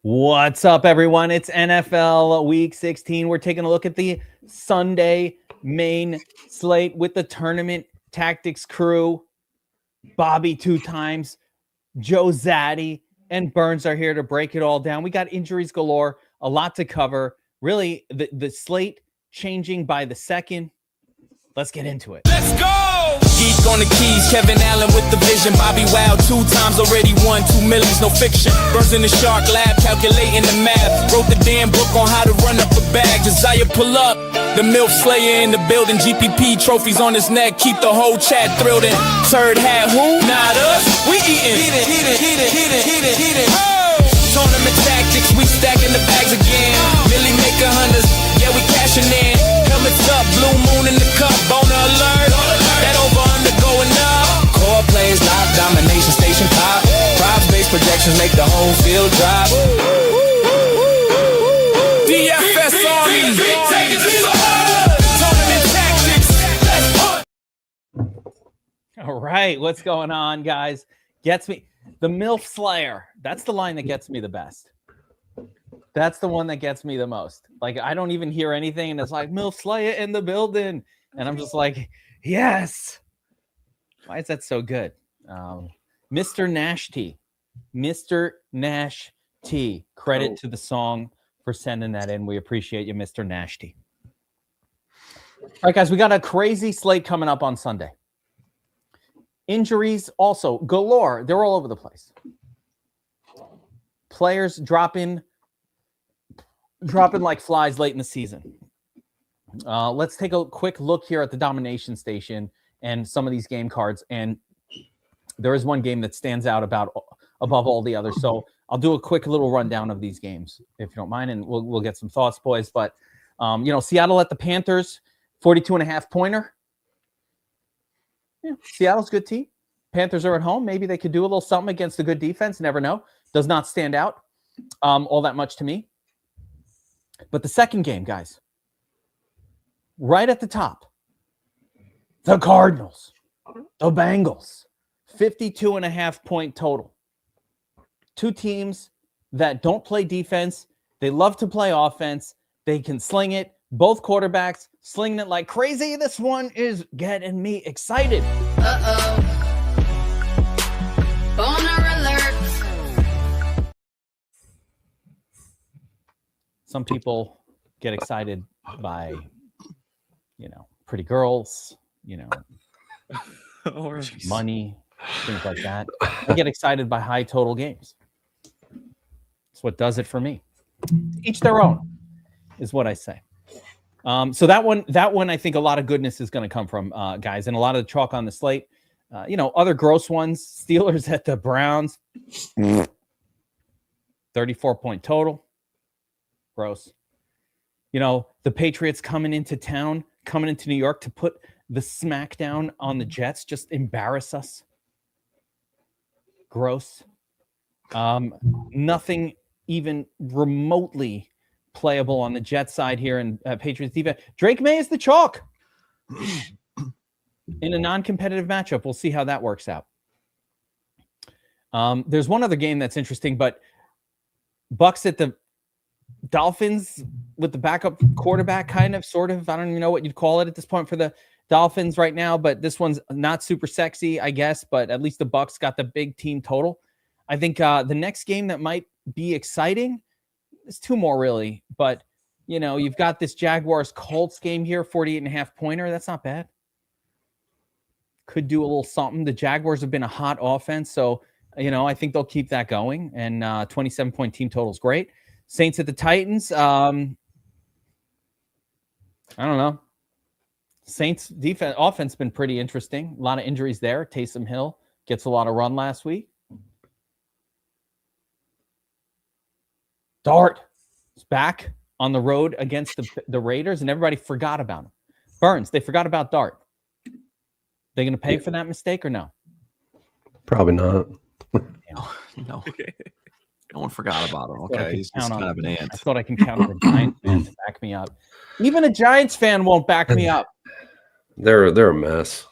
What's up, everyone? It's NFL Week 16. We're taking a look at the Sunday main slate with the tournament tactics crew. Bobby 2 times, Joe Zaddy, and Burns are here to break it all down. We got injuries galore, a lot to cover. Really, the slate changing by the second. Let's get into it. Let's go! Geek on the keys, Kevin Allen with the vision. BobbyWow 2 times already won 2 millions, no fiction. Burns in the shark lab, calculating the math. Wrote the damn book on how to run up a bag. Desire pull up, the MILF Slayer in the building. GPP trophies on his neck, keep the whole chat thrilled. And turd hat, who? Not us. We eating. Heat it. Oh! Tournament tactics, we stacking the bags again. Millie make $100s, yeah we cashing in. Helmets up, blue moon in the cup, boner alert. That over under going up. Core plays lock, domination station pop. Props based projections make the whole field drop. DFS Army. Tournament tactics. All right, what's going on, guys? Gets me the MILF Slayer. That's the line that gets me the best. That's the one that gets me the most. Like, I don't even hear anything, and it's like, MILF Slayer in the building. And I'm just like, yes. Why is that so good? Mr. Nash T. Mr. Nash T. Credit to the song for sending that in. We appreciate you, Mr. Nash T. All right, guys, we got a crazy slate coming up on Sunday. Injuries also galore. They're all over the place. Players dropping like flies late in the season. Let's take a quick look here at the domination station and some of these game cards. And there is one game that stands out above all the others. So I'll do a quick little rundown of these games, if you don't mind, and we'll get some thoughts, boys. But, Seattle at the Panthers, 42.5 pointer. Yeah, Seattle's a good team. Panthers are at home. Maybe they could do a little something against a good defense. Never know. Does not stand out all that much to me. But the second game, guys, right at the top, the Cardinals, the Bengals, 52.5 point total. Two teams that don't play defense. They love to play offense. They can sling it. Both quarterbacks slinging it like crazy. This one is getting me excited. Uh-oh. Boner alert. Some people get excited by, pretty girls, or money, things like that. I get excited by high total games. That's what does it for me. Each their own is what I say. So that one, I think a lot of goodness is going to come from, guys, and a lot of the chalk on the slate. Other gross ones, Steelers at the Browns, 34-point total. Gross. The Patriots coming into New York to put the smackdown on the Jets, just embarrass us. Gross. Nothing even remotely playable on the Jets side here in Patriots defense. Drake May is the chalk in a non-competitive matchup. We'll see how that works out. There's one other game that's interesting, but Bucks at the Dolphins with the backup quarterback, kind of, sort of. I don't even know what you'd call it at this point for the Dolphins right now, but this one's not super sexy, I guess, but at least the Bucks got the big team total. I think the next game that might be exciting, there's two more really, but you've got this Jaguars Colts game here, 48.5 pointer. That's not bad. Could do a little something. The Jaguars have been a hot offense, so I think they'll keep that going. And 27-point team total is great. Saints at the Titans. I don't know. Saints defense offense been pretty interesting. A lot of injuries there. Taysom Hill gets a lot of run last week. Dart is back on the road against the Raiders, and everybody forgot about him. Burns, they forgot about Dart. They going to pay for that mistake or no? Probably not. No. No one forgot about him. Okay, he's just kind of an ant. I thought I can count on the Giants fan to back me up. Even a Giants fan won't back me up. They're a mess.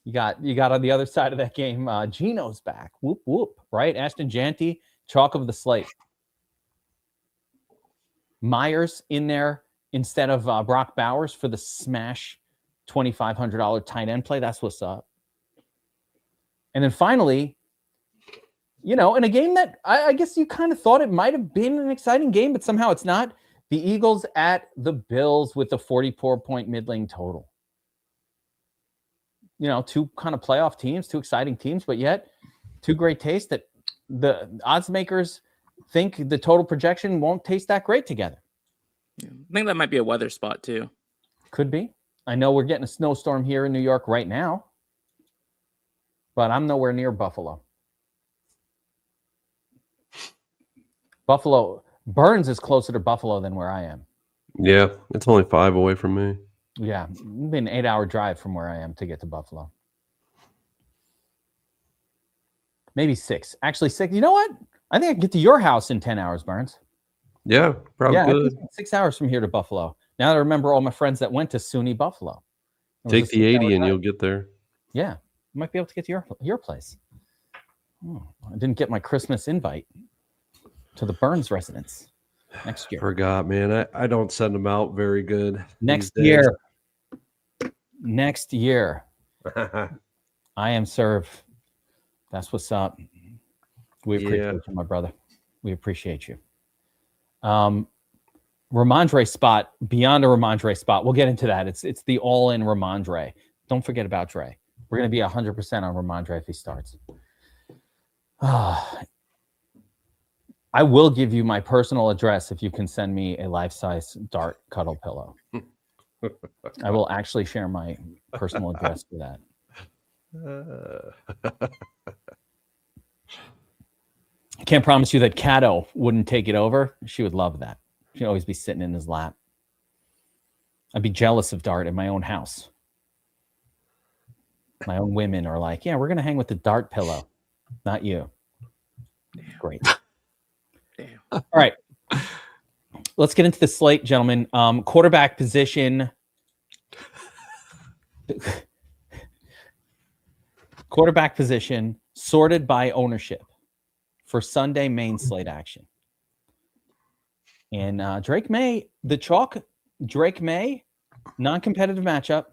You got on the other side of that game, Gino's back. Whoop, whoop, right? Ashton Janty, chalk of the slate. Myers in there instead of Brock Bowers for the smash $2,500 tight end play. That's what's up. And then finally, in a game that I guess you kind of thought it might have been an exciting game, but somehow it's not. The Eagles at the Bills with the 44-point middling total. Two kind of playoff teams, two exciting teams, but yet two great tastes that the odds makers think the total projection won't taste that great together. Yeah. I think that might be a weather spot too. Could be. I know we're getting a snowstorm here in New York right now, but I'm nowhere near Buffalo. Burns is closer to Buffalo than where I am. Yeah, it's only 5 away from me. Yeah, it's been an 8-hour drive from where I am to get to Buffalo. Maybe 6. Actually, 6. You know what? I think I can get to your house in 10 hours, Burns. Yeah, probably good. 6 hours from here to Buffalo. Now I remember all my friends that went to SUNY Buffalo. Take the 80 and you'll get there. Yeah, I might be able to get to your place. Oh, I didn't get my Christmas invite to the Burns residence next year. Forgot, man. I don't send them out very good. Next year. I am served. That's what's up. We appreciate you, my brother. We appreciate you. Ramondre spot, beyond a Ramondre spot. We'll get into that. It's the all-in Ramondre. Don't forget about Dre. We're going to be 100% on Ramondre if he starts. I will give you my personal address if you can send me a life-size Dart cuddle pillow. I will actually share my personal address for that. I can't promise you that Kato wouldn't take it over. She would love that. She'd always be sitting in his lap. I'd be jealous of Dart in my own house. My own women are like, yeah, we're going to hang with the Dart pillow. Not you. Great. Damn. All right. Let's get into the slate, gentlemen. Quarterback position. Quarterback position sorted by ownership for Sunday main slate action. And Drake May, the chalk, Drake May, non-competitive matchup.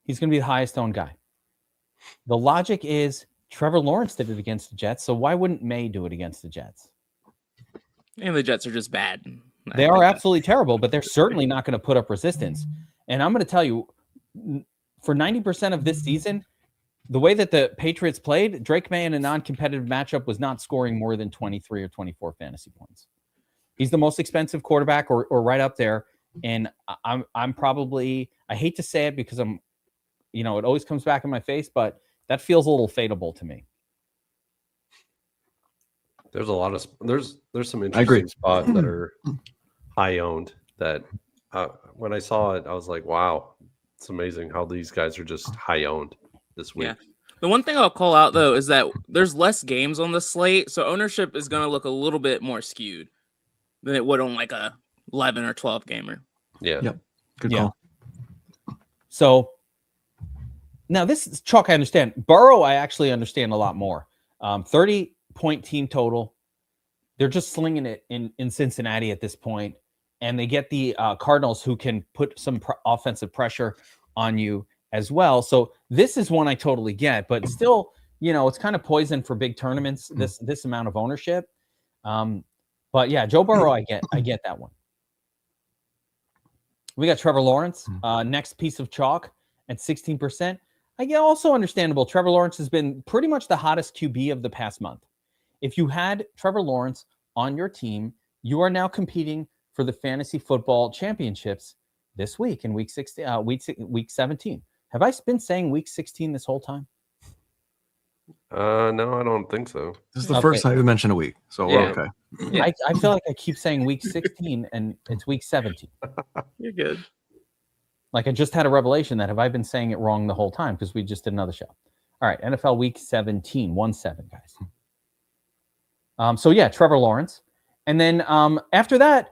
He's going to be the highest owned guy. The logic is Trevor Lawrence did it against the Jets, so why wouldn't May do it against the Jets? And the Jets are just bad. They are absolutely terrible, but they're certainly not going to put up resistance. And I'm going to tell you, for 90% of this season, the way that the Patriots played, Drake May in a non-competitive matchup was not scoring more than 23 or 24 fantasy points. He's the most expensive quarterback or right up there. And I'm probably, I hate to say it because I'm, it always comes back in my face, but that feels a little fadeable to me. There's a lot of there's some interesting spots that are high owned that when I saw it, I was like, wow, it's amazing how these guys are just high owned this week. Yeah. The one thing I'll call out though is that there's less games on the slate, so ownership is going to look a little bit more skewed than it would on like a 11 or 12 gamer. Yeah. Yep. Good call. So now this is chalk. I understand. Burrow, I actually understand a lot more. 30-point team total. They're just slinging it in Cincinnati at this point, and they get the Cardinals who can put some offensive pressure on you as well. So this is one I totally get, but still, it's kind of poison for big tournaments. This amount of ownership. But yeah, Joe Burrow, I get that one. We got Trevor Lawrence, next piece of chalk at 16%. I get also understandable. Trevor Lawrence has been pretty much the hottest QB of the past month. If you had Trevor Lawrence on your team, you are now competing for the fantasy football championships this week in week 17. Have I been saying week 16 this whole time? No, I don't think so. This is the first time we mentioned a week, so we're okay. Yeah. I feel like I keep saying week 16 and it's week 17. You're good. Like I just had a revelation that have I been saying it wrong the whole time because we just did another show. All right, NFL week 17, 1-7, guys. So yeah, Trevor Lawrence. And then after that,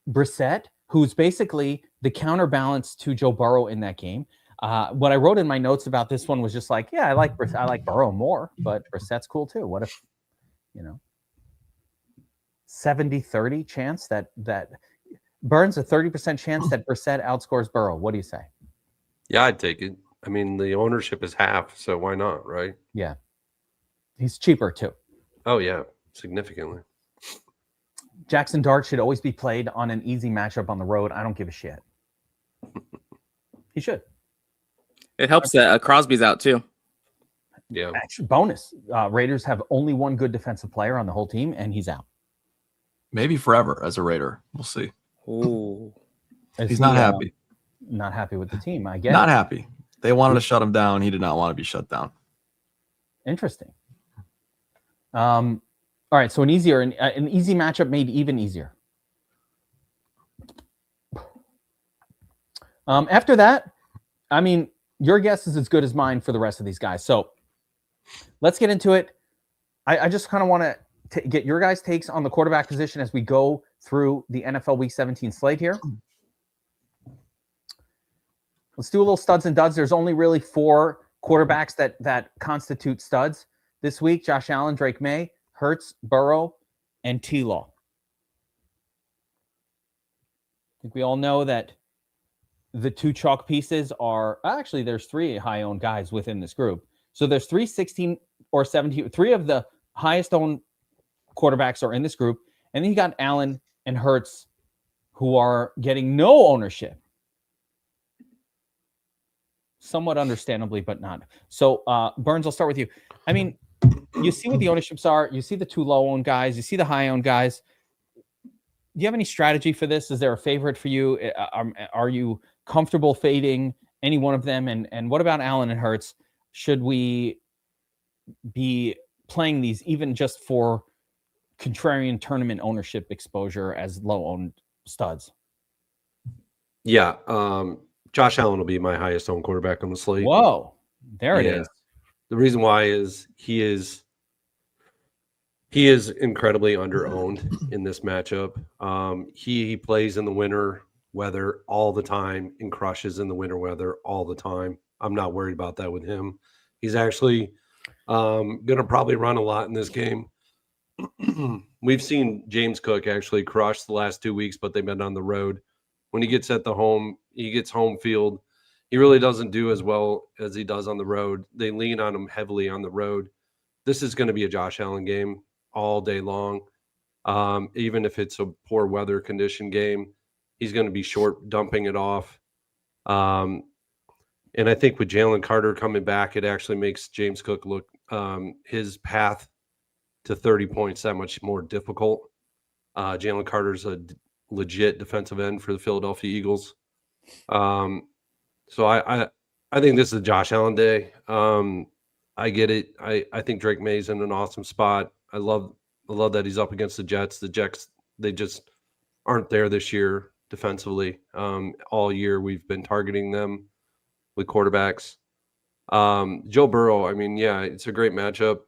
Brissett, who's basically the counterbalance to Joe Burrow in that game. What I wrote in my notes about this one was just like, yeah, I like Burrow more, but Brissett's cool too. What if, 70-30 chance that Burns, a 30% chance that Brissett outscores Burrow. What do you say? Yeah, I'd take it. I mean, the ownership is half, so why not, right? Yeah. He's cheaper too. Oh, yeah, significantly. Jackson Dart should always be played on an easy matchup on the road. I don't give a shit. He should. It helps that Crosby's out too. Yeah. Actually, bonus. Raiders have only one good defensive player on the whole team, and he's out. Maybe forever as a Raider. We'll see. Ooh. He's not happy. Not happy with the team, I guess. Not happy. They wanted to shut him down. He did not want to be shut down. Interesting. All right, so an easy matchup made even easier. After that, I mean, your guess is as good as mine for the rest of these guys. So let's get into it. I just kind of want to get your guys' takes on the quarterback position as we go through the NFL Week 17 slate here. Let's do a little studs and duds. There's only really 4 quarterbacks that constitute studs this week: Josh Allen, Drake May, Hurts, Burrow, and T-Law. I think we all know that the 2 chalk pieces are actually there's 3 high-owned guys within this group. So there's 3 16 or 17, 3 of the highest owned quarterbacks are in this group, and then you got Allen and Hurts, who are getting no ownership. Somewhat understandably, but not. So, Burns, I'll start with you. I mean, you see what the ownerships are. You see the 2 low-owned guys. You see the high-owned guys. Do you have any strategy for this? Is there a favorite for you? Are you comfortable fading any one of them? And what about Allen and Hurts? Should we be playing these even just for contrarian tournament ownership exposure as low-owned studs? Yeah. Josh Allen will be my highest owned quarterback on the slate. Whoa. There it is. The reason why is he is incredibly underowned in this matchup. He plays in the winter weather all the time and crushes in the winter weather all the time. I'm not worried about that with him. He's actually going to probably run a lot in this game. We've seen James Cook actually crush the last 2 weeks, but they've been on the road. When he gets he gets home field. He really doesn't do as well as he does on the road. They lean on him heavily on the road. This is going to be a Josh Allen game all day long. Even if it's a poor weather condition game, he's going to be short dumping it off. And I think with Jalen Carter coming back, it actually makes James Cook look his path to 30 points that much more difficult. Jalen Carter's a legit defensive end for the Philadelphia Eagles. So I think this is a Josh Allen day. I get it. I think Drake May's in an awesome spot. I love that he's up against the Jets. The Jets, they just aren't there this year defensively. All year we've been targeting them with quarterbacks. Joe Burrow, I mean, yeah, it's a great matchup.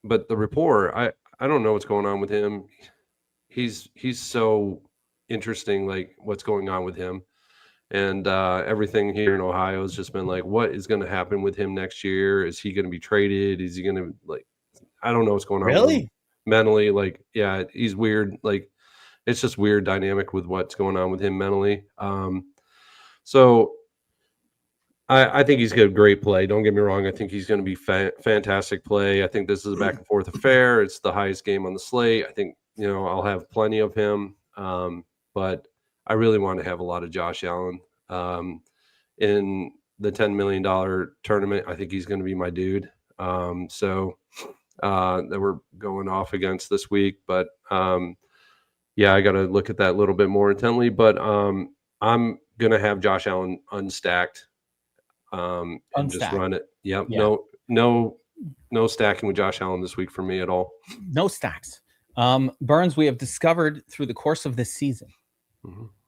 But the rapport, I don't know what's going on with him. He's so interesting, like what's going on with him. And everything here in Ohio has just been like, what is going to happen with him next year? Is he going to be traded? Is he going to, like, I don't know what's going on. Really? Mentally, like, yeah, he's weird. Like, it's just weird dynamic with what's going on with him mentally. So I think he's got a great play. Don't get me wrong. I think he's going to be fantastic play. I think this is a back and forth affair. It's the highest game on the slate. I think, I'll have plenty of him. But I really want to have a lot of Josh Allen in the $10 million tournament. I think he's going to be my dude. So that we're going off against this week. But yeah, I got to look at that a little bit more intently. But I'm going to have Josh Allen unstacked and just run it. Yep. Yeah. No stacking with Josh Allen this week for me at all. No stacks. Burns, we have discovered through the course of this season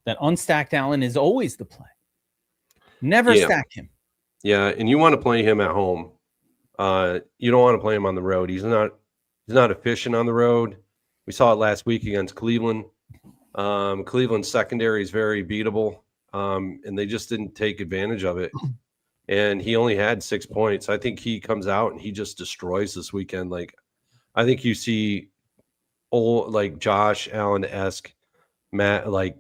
that unstacked Allen is always the play. Never stack him. Yeah, and you want to play him at home. You don't want to play him on the road. He's not efficient on the road. We saw it last week against Cleveland. Cleveland's secondary is very beatable, and they just didn't take advantage of it. And he only had 6 points. I think he comes out and he just destroys this weekend. Like, I think you see like Josh Allen-esque, Matt, like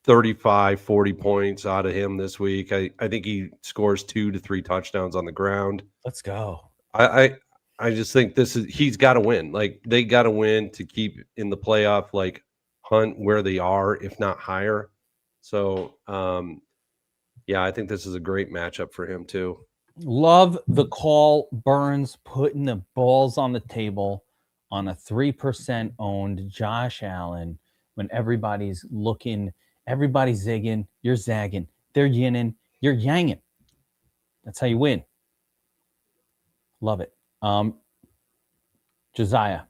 35, 40 points out of him this week. I think he scores 2 to 3 touchdowns on the ground. Let's go. I just think he's got to win. Like, they got to win to keep in the playoff, like, hunt where they are, if not higher. So, yeah, I think this is a great matchup for him too. Love the call. Burns putting the balls on the table on a 3% owned Josh Allen when everybody's looking, everybody's zigging, you're zagging, they're yinning, you're yanging. That's how you win. Love it. Josiah.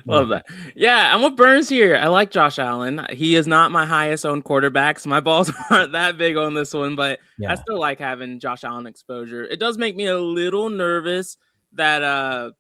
Love that. Yeah, I'm with Burns here. I like Josh Allen. He is not my highest owned quarterback, so my balls aren't that big on this one, but I still like having Josh Allen exposure. It does make me a little nervous that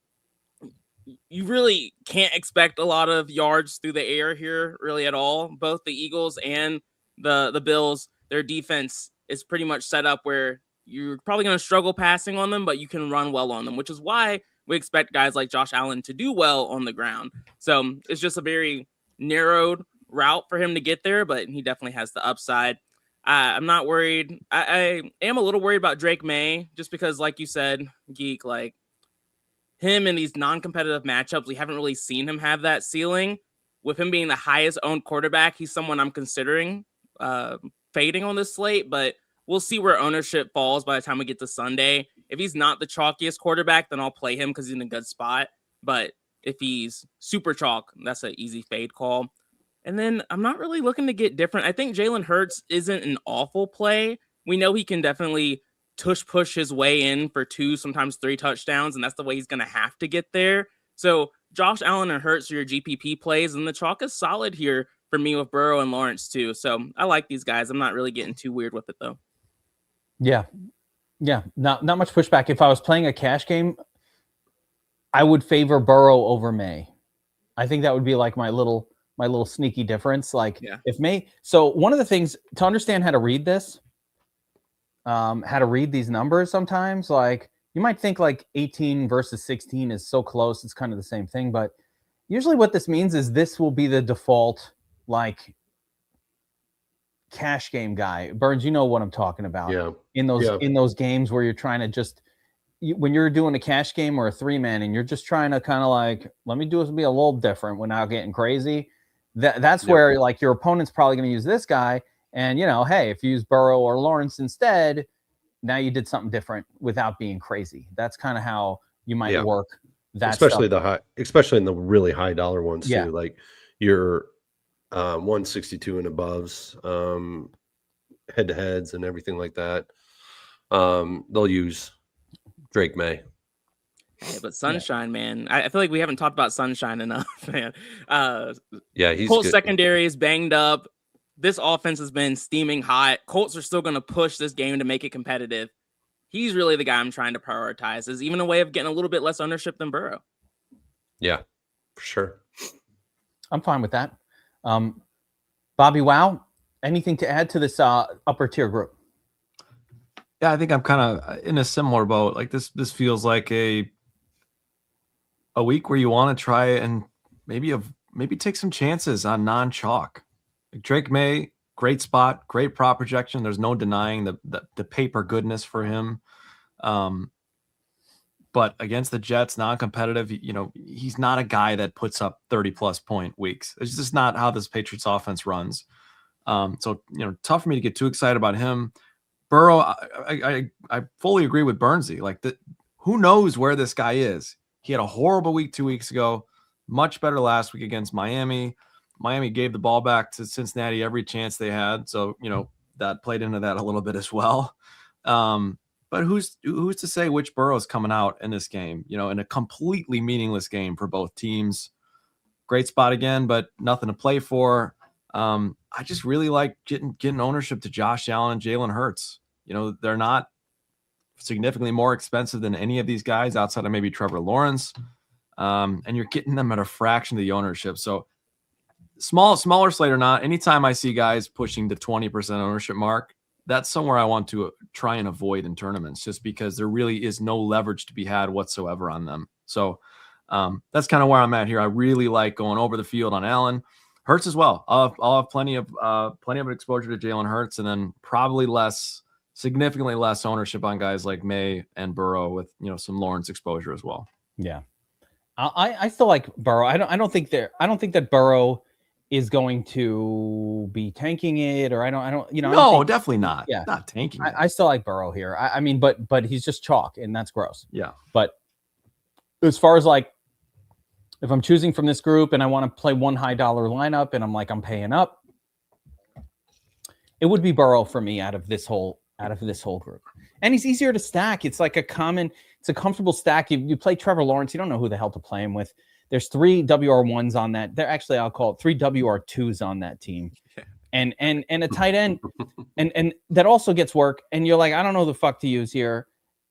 you really can't expect a lot of yards through the air here, really at all. Both the Eagles and the Bills, their defense is pretty much set up where you're probably going to struggle passing on them, but you can run well on them, which is why we expect guys like Josh Allen to do well on the ground. So it's just a very narrowed route for him to get there, but he definitely has the upside. I'm not worried. I am a little worried about Drake May, just because, like you said, Geek, like him in these non-competitive matchups, we haven't really seen him have that ceiling. With him being the highest owned quarterback, he's someone I'm considering fading on this slate, but we'll see where ownership falls by the time we get to Sunday. If he's not the chalkiest quarterback, then I'll play him because he's in a good spot. But if he's super chalk, that's an easy fade call. And then I'm not really looking to get different. I think Jalen Hurts isn't an awful play. We know he can definitely push his way in for 2, sometimes 3 touchdowns, and that's the way he's going to have to get there. So Josh Allen and Hurts are your GPP plays, and the chalk is solid here for me with Burrow and Lawrence too. So I like these guys. I'm not really getting too weird with it though. Yeah. Not much pushback. If I was playing a cash game, I would favor Burrow over May. I think that would be like my little sneaky difference. Like if May. So one of the things to understand how to read this, how to read these numbers sometimes, like you might think like 18 versus 16 is so close. It's kind of the same thing, but usually what this means is this will be the default, like, cash game guy. Burns, you know what I'm talking about. Yeah. In those games where you're trying to just when you're doing a cash game or a 3-man and you're just trying to kind of like, let me do this be a little different without getting crazy. That's where like your opponent's probably going to use this guy. And hey, if you use Burrow or Lawrence instead, now you did something different without being crazy. That's kind of how you might work that, especially in the really high dollar ones too. Like your 162 and aboves, head-to-heads and everything like that. They'll use Drake May. Yeah, but Sunshine, man, I feel like we haven't talked about Sunshine enough, man. He's Colts good. secondary is banged up. This offense has been steaming hot. Colts are still going to push this game to make it competitive. He's really the guy I'm trying to prioritize. Is even a way of getting a little bit less ownership than Burrow. Yeah, for sure. I'm fine with that. BobbyWow, anything to add to this upper tier group? Yeah, I think I'm kind of in a similar boat. Like this feels like a week where you want to try and maybe take some chances on non-chalk. Like Drake May, great spot, great prop projection. There's no denying the paper goodness for him. But against the Jets, non-competitive, he's not a guy that puts up 30-plus point weeks. It's just not how this Patriots offense runs. So tough for me to get too excited about him. Burrow, I fully agree with Burnsy. Like, who knows where this guy is? He had a horrible week 2 weeks ago, much better last week against Miami. Miami gave the ball back to Cincinnati every chance they had. So, that played into that a little bit as well. But who's to say which Burrow's coming out in this game, in a completely meaningless game for both teams. Great spot again, but nothing to play for. I just really like getting ownership to Josh Allen and Jalen Hurts. They're not significantly more expensive than any of these guys outside of maybe Trevor Lawrence. And you're getting them at a fraction of the ownership. So smaller slate or not, anytime I see guys pushing the 20% ownership mark, that's somewhere I want to try and avoid in tournaments, just because there really is no leverage to be had whatsoever on them. So that's kind of where I'm at here. I really like going over the field on Allen. Hurts as well. I'll have plenty of exposure to Jalen Hurts, and then probably significantly less ownership on guys like May and Burrow, with some Lawrence exposure as well. Yeah, I still like Burrow. I don't think that Burrow is going to be tanking it, or I don't. No, definitely not. Yeah, not tanking. I still like Burrow here. I mean, but he's just chalk, and that's gross. Yeah, but as far as like, if I'm choosing from this group and I want to play one high dollar lineup and I'm paying up, it would be Burrow for me out of this whole group. And he's easier to stack. It's like it's a comfortable stack. You play Trevor Lawrence, you don't know who the hell to play him with. There's 3 WR1s on that. I'll call it 3 WR2s on that team. And a tight end and that also gets work, and you're like, I don't know the fuck to use here.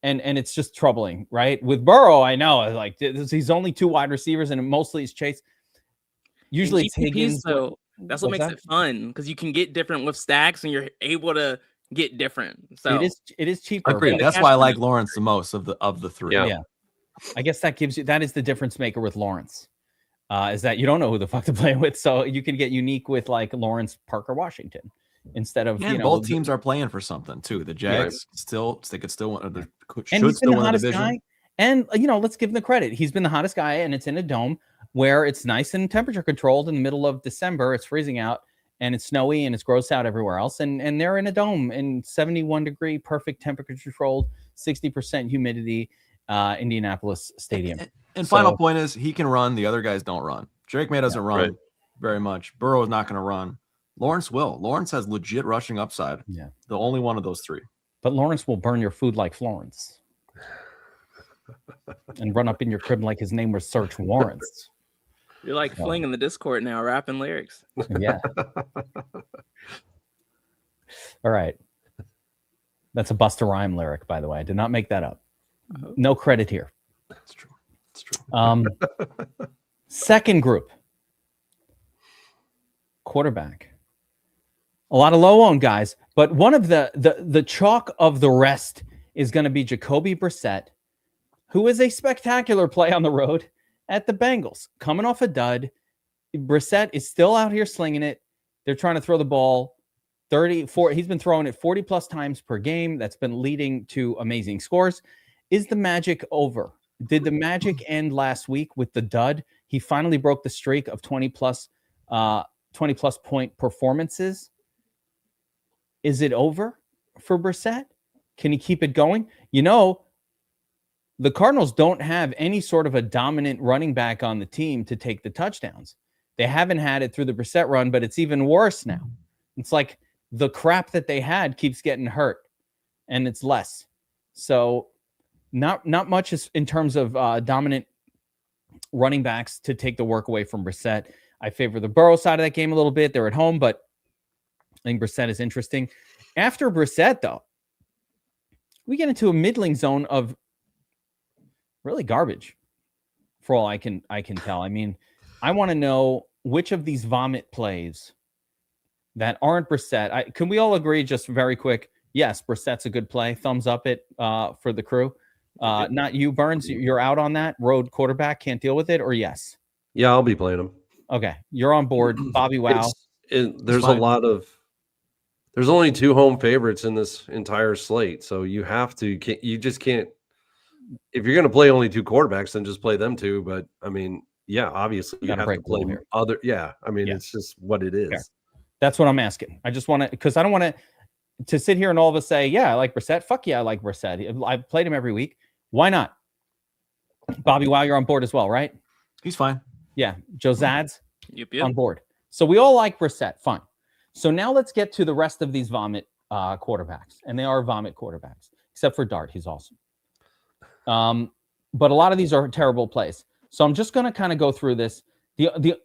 And it's just troubling, right? With Burrow, I know, like, he's only 2 wide receivers, and mostly it's Chase. Usually it's Higgins. So that's what makes it fun, because you can get different with stacks, and you're able to get different. So it is cheaper. Agreed. That's why I like Lawrence the most of the 3. Yeah. I guess that is the difference maker with Lawrence, is that you don't know who the fuck to play with, so you can get unique with like Lawrence, Parker, Washington. Instead of both teams are playing for something too. The Jags they could still win. And he's been the hottest guy. And let's give him the credit. He's been the hottest guy, and it's in a dome where it's nice and temperature controlled in the middle of December. It's freezing out and it's snowy and it's gross out everywhere else. And they're in a dome in 71 degree, perfect temperature controlled, 60% humidity, Indianapolis Stadium. And final point is, he can run. The other guys don't run. Drake May doesn't run very much. Burrow is not going to run. Lawrence will. Lawrence has legit rushing upside. Yeah. The only one of those 3. But Lawrence will burn your food like Florence. And run up in your crib like his name was Search Warrants. You're like Fling in the Discord now, rapping lyrics. Yeah. All right. That's a Busta Rhyme lyric, by the way. I did not make that up. No credit here. That's true. That's true. Second group. Quarterback. A lot of low-owned guys, but one of the chalk of the rest is going to be Jacoby Brissett, who is a spectacular play on the road at the Bengals. Coming off a dud, Brissett is still out here slinging it. They're trying to throw the ball 34. He's been throwing it 40-plus times per game. That's been leading to amazing scores. Is the magic over? Did the magic end last week with the dud? He finally broke the streak of 20-plus point performances. Is it over for Brissett? Can he keep it going? The Cardinals don't have any sort of a dominant running back on the team to take the touchdowns. They haven't had it through the Brissett run, but it's even worse now. It's like the crap that they had keeps getting hurt, and it's less. So not much in terms of dominant running backs to take the work away from Brissett. I favor the Burrow side of that game a little bit. They're at home, but I think Brissett is interesting. After Brissett, though, we get into a middling zone of really garbage, for all I can tell. I mean, I want to know which of these vomit plays that aren't Brissett. Can we all agree, just very quick? Yes, Brissett's a good play. Thumbs up it for the crew. Not you, Burns. You're out on that. Road quarterback, can't deal with it, or yes? Yeah, I'll be playing him. Okay, you're on board. BobbyWow. There's a lot of. There's only 2 home favorites in this entire slate, so you have to. You just can't. If you're going to play only 2 quarterbacks, then just play them 2. But I mean, yeah, obviously you have to play other. Yeah, I mean, it's just what it is. Fair. That's what I'm asking. I just want to, because I don't want to sit here and all of us say, yeah, I like Brissett. Fuck yeah, I like Brissett. I've played him every week. Why not? BobbyWow, you're on board as well, right? He's fine. Yeah, Joe Zads Yep. on board. So we all like Brissett. Fine. So now let's get to the rest of these vomit quarterbacks, and they are vomit quarterbacks, except for Dart. He's awesome. But a lot of these are terrible plays. So I'm just going to kind of go through this. The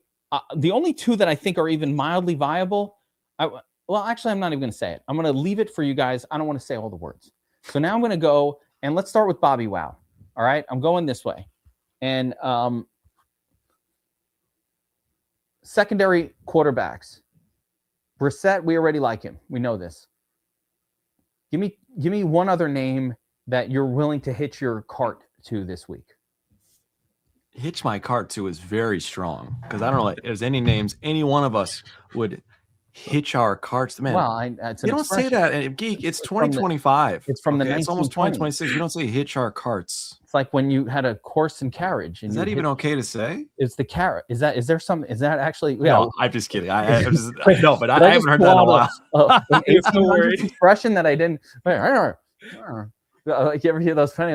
only 2 that I think are even mildly viable. Actually, I'm not even going to say it. I'm going to leave it for you guys. I don't want to say all the words. So now I'm going to go, and let's start with BobbyWow. All right, I'm going this way, and secondary quarterbacks. Brissett, we already like him. We know this. Give me one other name that you're willing to hitch your cart to this week. Hitch my cart to is very strong because I don't know if there's any names any one of us would hitch our carts. Man, Well, you don't say that. And Geek, it's 2025. It's from the It's almost 1920s. 2026. You don't say hitch our carts. It's like when you had a horse and carriage. And Is that even okay to say? It's the carrot. Is that actually? Yeah. No, I'm just kidding. I haven't heard that in a while. An 1800s expression that I didn't. Like you ever hear those funny?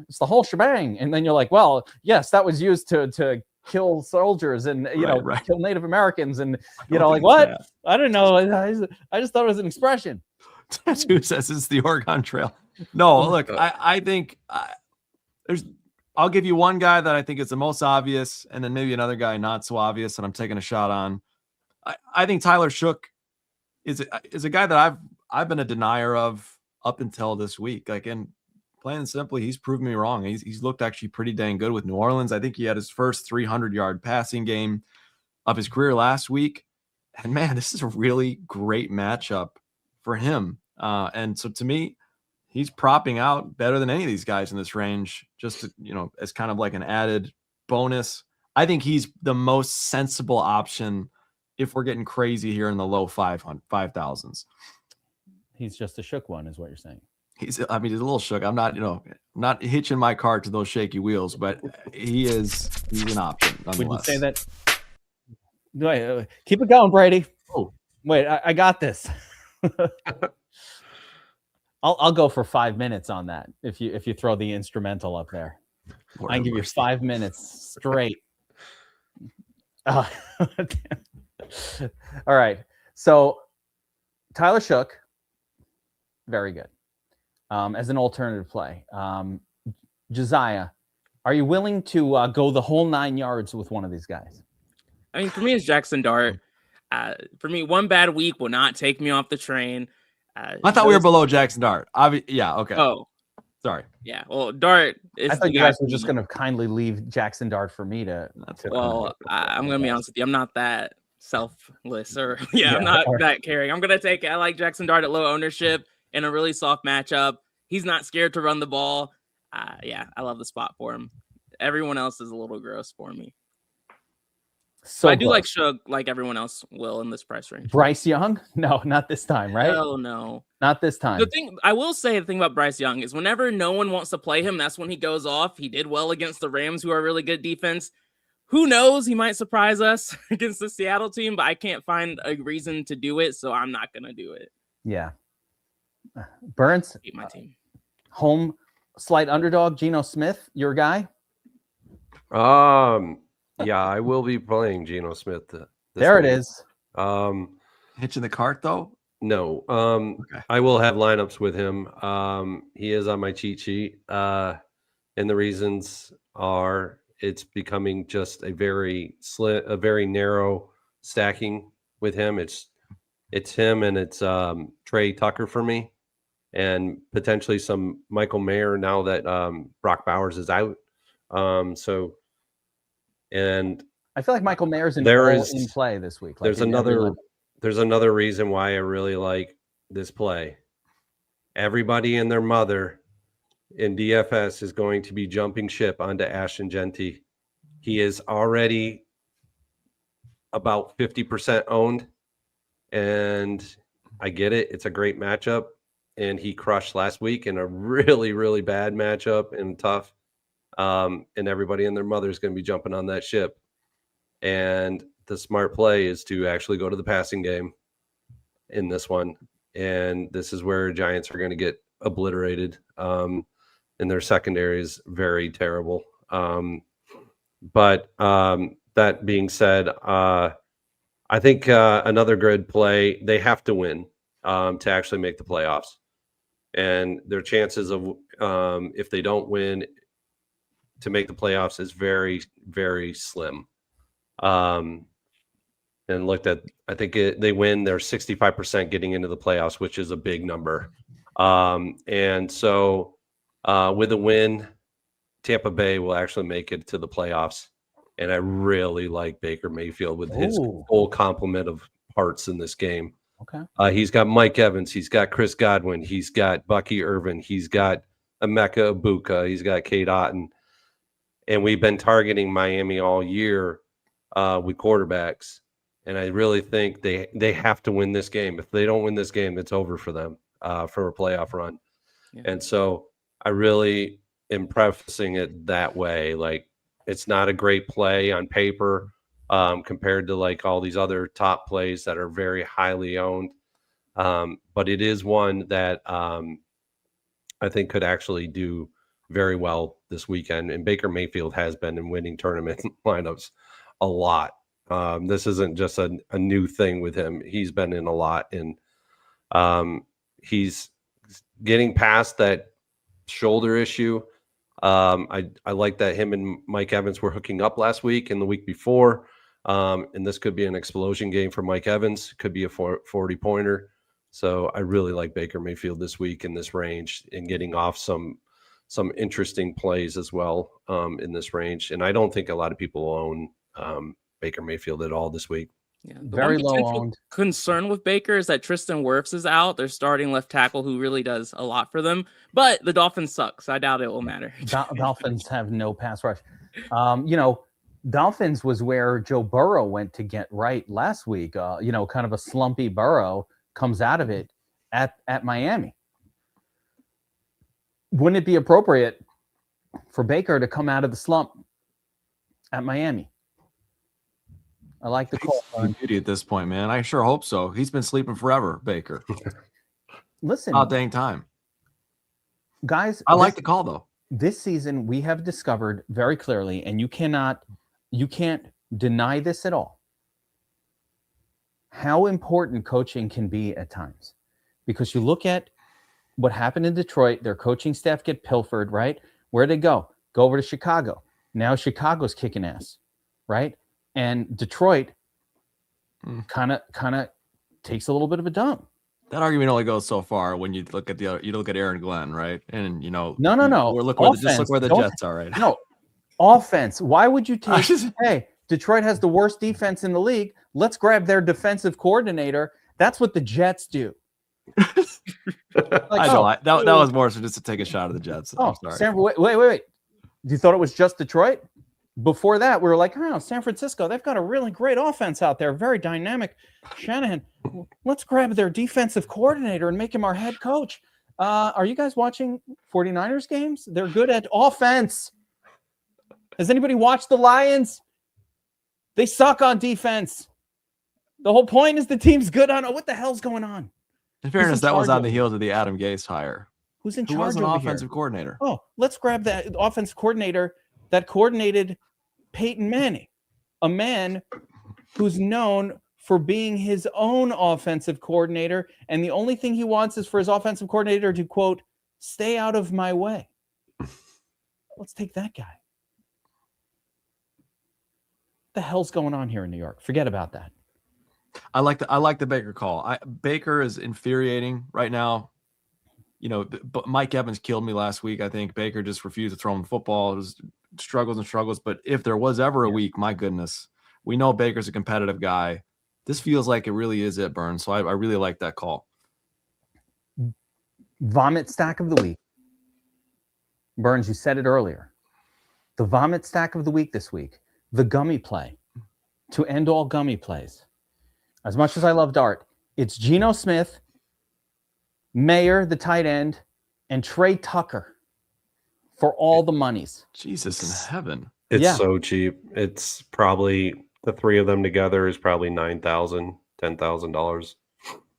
It's the whole shebang, and then you're like, well, yes, that was used to kill soldiers and kill Native Americans, and like what? That. I don't know. I just thought it was an expression. Tattoo says it's the Oregon Trail. No, look, I think I'll give you one guy that I think is the most obvious, and then maybe another guy not so obvious, and I'm taking a shot on. I think Tyler Shook is a guy that I've been a denier of up until this week. Like, and plain and simply, he's proven me wrong. He's looked actually pretty dang good with New Orleans. I think he had his first 300-yard passing game of his career last week. And man, this is a really great matchup for him. And so to me, he's propping out better than any of these guys in this range, just to, as kind of like an added bonus. I think he's the most sensible option if we're getting crazy here in the low 5,000s. He's just a shook one, is what you're saying. He's a little shook. I'm not hitching my cart to those shaky wheels, but he's an option. Would you say that? Wait, keep it going, Brady. Oh, wait, I got this. I'll go for 5 minutes on that if you throw the instrumental up there. I can give you 5 minutes straight. All right. So Tyler Shook, very good. As an alternative play. Josiah, are you willing to go the whole 9 yards with one of these guys? I mean, for me, it's Jackson Dart. For me, one bad week will not take me off the train. I thought we were below Jackson Dart. Yeah, okay. Oh, sorry. Yeah, well, Dart is. I thought you guys were just going to kindly leave Jackson Dart for me to. Well, I'm going to be honest with you. I'm not that selfless, I'm not that caring. I'm going to take. I like Jackson Dart at low ownership in a really soft matchup. He's not scared to run the ball. I love the spot for him. Everyone else is a little gross for me. So I do like Shug, like everyone else will in this price range. Bryce Young? No, not this time, right? Oh no, not this time. The thing about Bryce Young is whenever no one wants to play him, that's when he goes off. He did well against the Rams, who are a really good defense. Who knows? He might surprise us against the Seattle team, but I can't find a reason to do it, so I'm not gonna do it. Yeah. Burns, beat my team. Home slight underdog, Geno Smith, your guy? Yeah, I will be playing Geno Smith. There it is. Hitching the cart though? No. Okay. I will have lineups with him. He is on my cheat sheet. And the reasons are it's becoming just a very narrow stacking with him. It's him and it's Trey Tucker for me, and potentially some Michael Mayer now that Brock Bowers is out. And I feel like Michael Mayer's in play this week. There's another reason why I really like this play. Everybody and their mother in DFS is going to be jumping ship onto Ashton Genty. He is already about 50% owned, and I get it. It's a great matchup, and he crushed last week in a really, really bad matchup and tough. And everybody and their mother is going to be jumping on that ship. And the smart play is to actually go to the passing game in this one. And this is where Giants are going to get obliterated. And their secondary is very terrible. But that being said, I think another good play, they have to win to actually make the playoffs. And their chances of, if they don't win, to make the playoffs is very, very slim. And looked at, I think they win, they're 65% getting into the playoffs, which is a big number. And so with a win, Tampa Bay will actually make it to the playoffs. and I really like Baker Mayfield with his full complement of parts in this game. Okay. He's got Mike Evans. He's got Chris Godwin. He's got Bucky Irvin. He's got Emeka Ibuka. He's got Kate Otten. And we've been targeting Miami all year with quarterbacks. And I really think they have to win this game. If they don't win this game, it's over for them for a playoff run. Yeah. And so I really am prefacing it that way. Like, it's not a great play on paper compared to like all these other top plays that are very highly owned. But it is one that I think could actually do very well this weekend. And Baker Mayfield has been in winning tournament lineups a lot. This isn't just a new thing with him. He's been in a lot, and he's getting past that shoulder issue. I like that him and Mike Evans were hooking up last week and the week before. And this could be an explosion game for Mike Evans. Could be a 40-pointer. So I really like Baker Mayfield this week in this range and getting off some interesting plays as well in this range. And I don't think a lot of people own Baker Mayfield at all this week. Yeah, very low owned. Concern with Baker is that Tristan Wirfs is out. They're starting left tackle who really does a lot for them. But the Dolphins suck, so I doubt it will matter. Dolphins have no pass rush. Dolphins was where Joe Burrow went to get right last week. Kind of a slumpy Burrow comes out of it at Miami. Wouldn't it be appropriate for Baker to come out of the slump at Miami? I like the call. Beauty at this point, man. I sure hope so. He's been sleeping forever, Baker. Listen, about dang time, guys. I like the call though. This season, we have discovered very clearly, and you can't deny this at all, how important coaching can be at times. Because you look at what happened in Detroit, their coaching staff get pilfered, right? Where'd they go? Go over to Chicago. Now Chicago's kicking ass, right? And Detroit kind of takes a little bit of a dump. That argument only goes so far when you look at Aaron Glenn, right? And no. Look where the Jets are right now. No, offense. Why would you take? Hey, Detroit has the worst defense in the league. Let's grab their defensive coordinator. That's what the Jets do. That was more so just to take a shot at the Jets. Oh, wait. You thought it was just Detroit? Before that, we were like, San Francisco, they've got a really great offense out there. Very dynamic. Shanahan, let's grab their defensive coordinator and make him our head coach. Are you guys watching 49ers games? They're good at offense. Has anybody watched the Lions? They suck on defense. The whole point is the team's good on. What the hell's going on? In fairness, that was on the heels of the Adam Gase hire. Who's in charge? Who was an over offensive here? coordinator? Oh, let's grab that offensive coordinator that coordinated Peyton Manning, a man who's known for being his own offensive coordinator. And the only thing he wants is for his offensive coordinator to, quote, stay out of my way. Let's take that guy. What the hell's going on here in New York? Forget about that. I like the Baker call. Baker is infuriating right now. But Mike Evans killed me last week. I think Baker just refused to throw him the football. It was struggles. But if there was ever a week, my goodness, we know Baker's a competitive guy. This feels like it really is it, Burns. So I really like that call. Vomit stack of the week. Burns, you said it earlier. The vomit stack of the week this week. The gummy play. To end all gummy plays. As much as I love Dart, it's Geno Smith, Mayer, the tight end, and Trey Tucker for all the monies. Jesus in heaven. It's so cheap. It's probably the three of them together is probably $9,000, $10,000.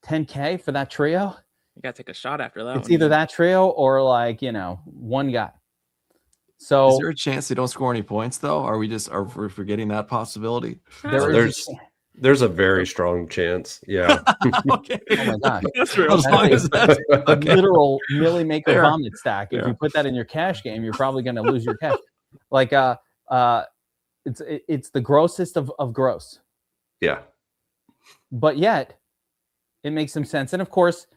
$10K for that trio? You got to take a shot after that. It's either that trio or one guy. So is there a chance they don't score any points though? Are we forgetting that possibility? There's a very strong chance. Yeah. Okay. Oh my God. That's real. That's a literal Millie Maker vomit stack. If you put that in your cash game, you're probably going to lose your cash. It's the grossest of gross. Yeah. But yet, it makes some sense. And of course,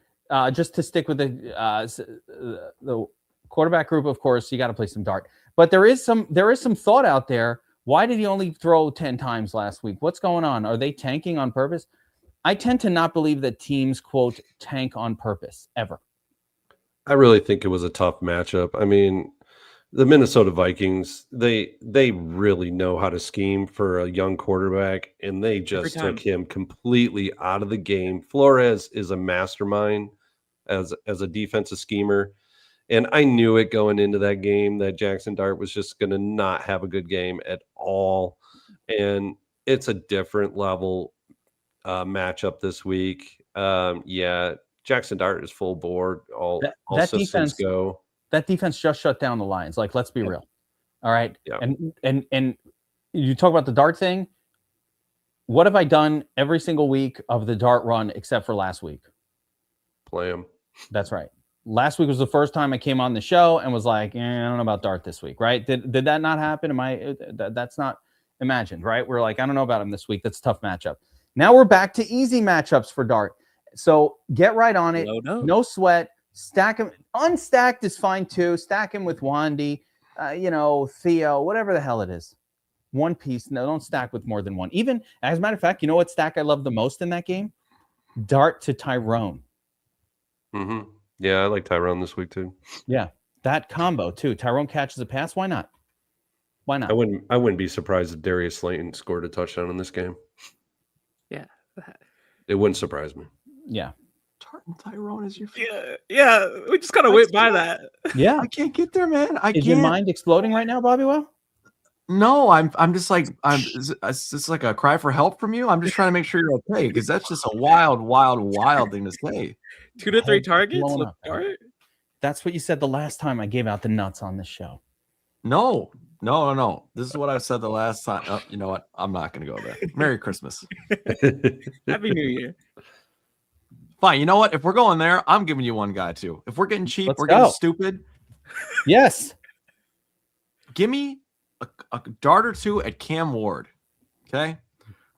just to stick with the quarterback group, of course, you got to play some Dart. But there is some thought out there Why did he only throw 10 times last week? What's going on? Are they tanking on purpose? I tend to not believe that teams, quote, tank on purpose, ever. I really think it was a tough matchup. I mean, the Minnesota Vikings, they really know how to scheme for a young quarterback, and they just took him completely out of the game. Flores is a mastermind as a defensive schemer, and I knew it going into that game that Jackson Dart was just going to not have a good game at all, and it's a different level matchup this week. Jackson Dart is full board. All systems defense, go. That defense just shut down the Lions. Like, let's be real. All right. Yeah. And you talk about the Dart thing. What have I done every single week of the Dart run except for last week? Play him. That's right. Last week was the first time I came on the show and was like, I don't know about Dart this week, right? Did that not happen? That's not imagined, right? We're like, I don't know about him this week. That's a tough matchup. Now we're back to easy matchups for Dart. So get right on it. No sweat. Stack him. Unstacked is fine too. Stack him with Wandy, Theo, whatever the hell it is. One piece. No, don't stack with more than one. Even, as a matter of fact, you know what stack I love the most in that game? Dart to Tyrone. Mm-hmm. Yeah, I like Tyrone this week too. Yeah, that combo too. Tyrone catches a pass. Why not? Why not? I wouldn't be surprised if Darius Slayton scored a touchdown in this game. Yeah. It wouldn't surprise me. Yeah. Tyrone is your Yeah. We just kind of went by that. Yeah. I can't get there, man. Is your mind exploding right now, BobbyWow? No, I'm just like it's just like a cry for help from you. I'm just trying to make sure you're okay, because that's just a wild thing to say. 2 to 3 targets. That's what you said the last time I gave out the nuts on this show. No. This is what I said the last time. Oh, you know what? I'm not going to go there. Merry Christmas. Happy New Year. Fine. You know what? If we're going there, I'm giving you one guy too. If we're getting cheap, we're getting stupid. Yes. Give me a dart or two at Cam Ward, okay?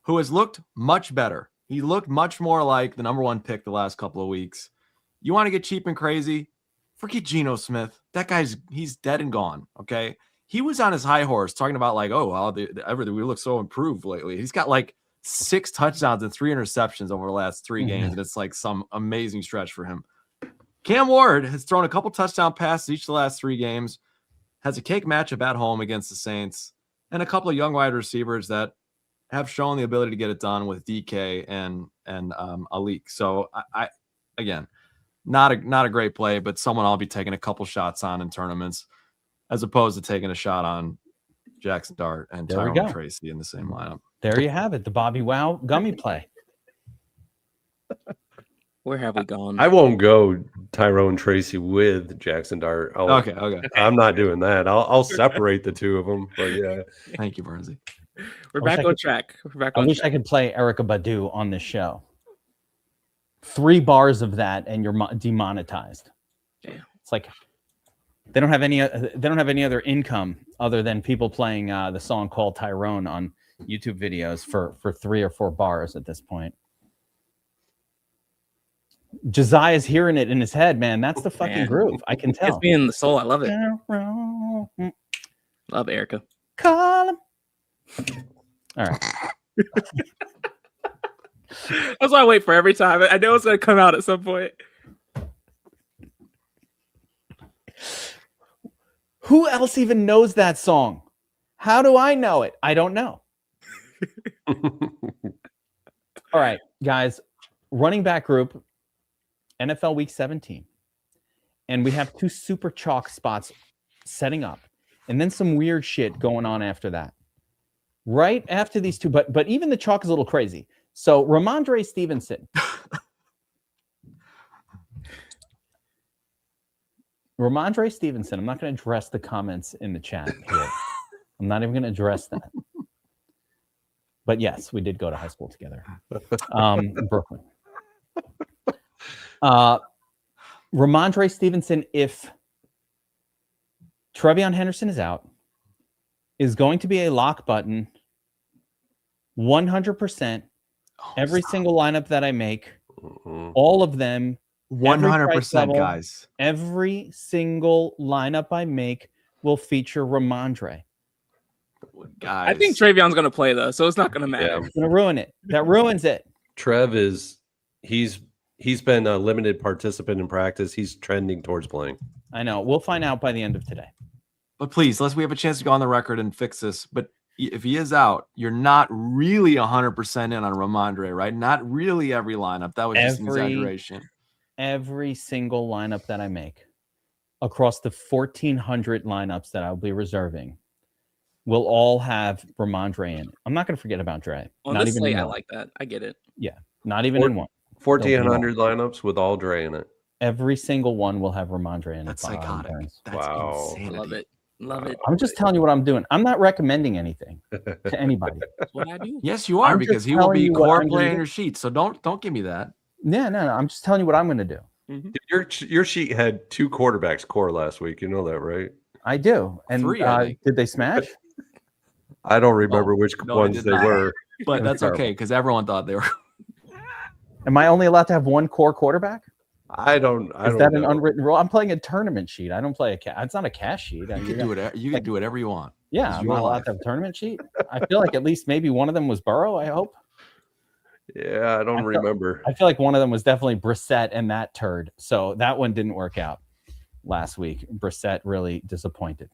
Who has looked much better. He looked much more like the number 1 pick the last couple of weeks. You want to get cheap and crazy? Forget Geno Smith. That he's dead and gone, okay? He was on his high horse talking about like, oh, wow, everything, we look so improved lately. He's got like 6 touchdowns and 3 interceptions over the last 3 games, and it's like some amazing stretch for him. Cam Ward has thrown a couple touchdown passes each of the last 3 games, has a cake matchup at home against the Saints, and a couple of young wide receivers that have shown the ability to get it done with DK and Alik. So I again, not a great play, but someone I'll be taking a couple shots on in tournaments, as opposed to taking a shot on Jackson Dart and Tyrone Tracy in the same lineup. There you have it, the BobbyWow gummy play. Where have we gone? I won't go Tyrone Tracy with Jackson Dart. Okay. I'm not doing that. I'll separate the two of them. But yeah, thank you, Bernsey. We're back on track. I wish I could play Erykah Badu on this show. 3 bars of that, and you're demonetized. Damn. It's like they don't have any other income other than people playing the song called Tyrone on YouTube videos for 3 or 4 bars at this point. Josiah's hearing it in his head, man. That's the fucking groove. I can tell. It's me in the soul. I love it. Love Erica. Call him. All right. That's why I wait for every time. I know it's going to come out at some point. Who else even knows that song? How do I know it? I don't know. All right, guys. Running back group, NFL Week 17. And we have 2 super chalk spots setting up. And then some weird shit going on after that. Right after these 2, but even the chalk is a little crazy. So Ramondre Stevenson. Ramondre Stevenson. I'm not going to address the comments in the chat here. I'm not even going to address that. But yes, we did go to high school together. In Brooklyn. Ramondre Stevenson, if Trevion Henderson is out, is going to be a lock button 100%. Every single lineup that I make, all of them, 100%, guys. Every single lineup I make will feature Ramondre. Guys, I think Trayvon's going to play, though, so it's not going to matter. Yeah. It's going to ruin it. That ruins it. Trev he's been a limited participant in practice. He's trending towards playing. I know. We'll find out by the end of today. But please, unless we have a chance to go on the record and fix this, but if he is out, you're not really 100% in on Ramondre, right? Not really every lineup. That was just an exaggeration. Every single lineup that I make across the 1,400 lineups that I'll be reserving will all have Ramondre in it. I'm not going to forget about Dre. On not this even slate, in I one. like that. I get it. Yeah, not even in one. 1,400 lineups with all Dre in it. Every single one will have Ramondre in it. That's psychotic. That's Wow. insanity. Love it. Love it. I'm just telling you what I'm doing. I'm not recommending anything to anybody. That's what I do. Yes, you are, I'm because just he will telling be you what core I'm gonna player in do. your sheet. So don't give me that. No. I'm just telling you what I'm going to do. Your sheet had 2 quarterbacks core last week. You know that, right? I do. And 3, I think. did they smash? I don't remember which no, ones did they not. were. But that's Terrible. okay because everyone thought they were. Am I only allowed to have one core quarterback? I don't Is that an know. unwritten rule? I'm playing a tournament sheet. I don't play a It's not a cash sheet. You can do it. You can do whatever you want. Yeah, It's I'm your not allowed life. to have a tournament sheet. I feel like at least maybe one of them was Burrow. I hope. Yeah, I don't remember. I feel like one of them was definitely Brissett and that turd. So that one didn't work out last week. Brissett really disappointed.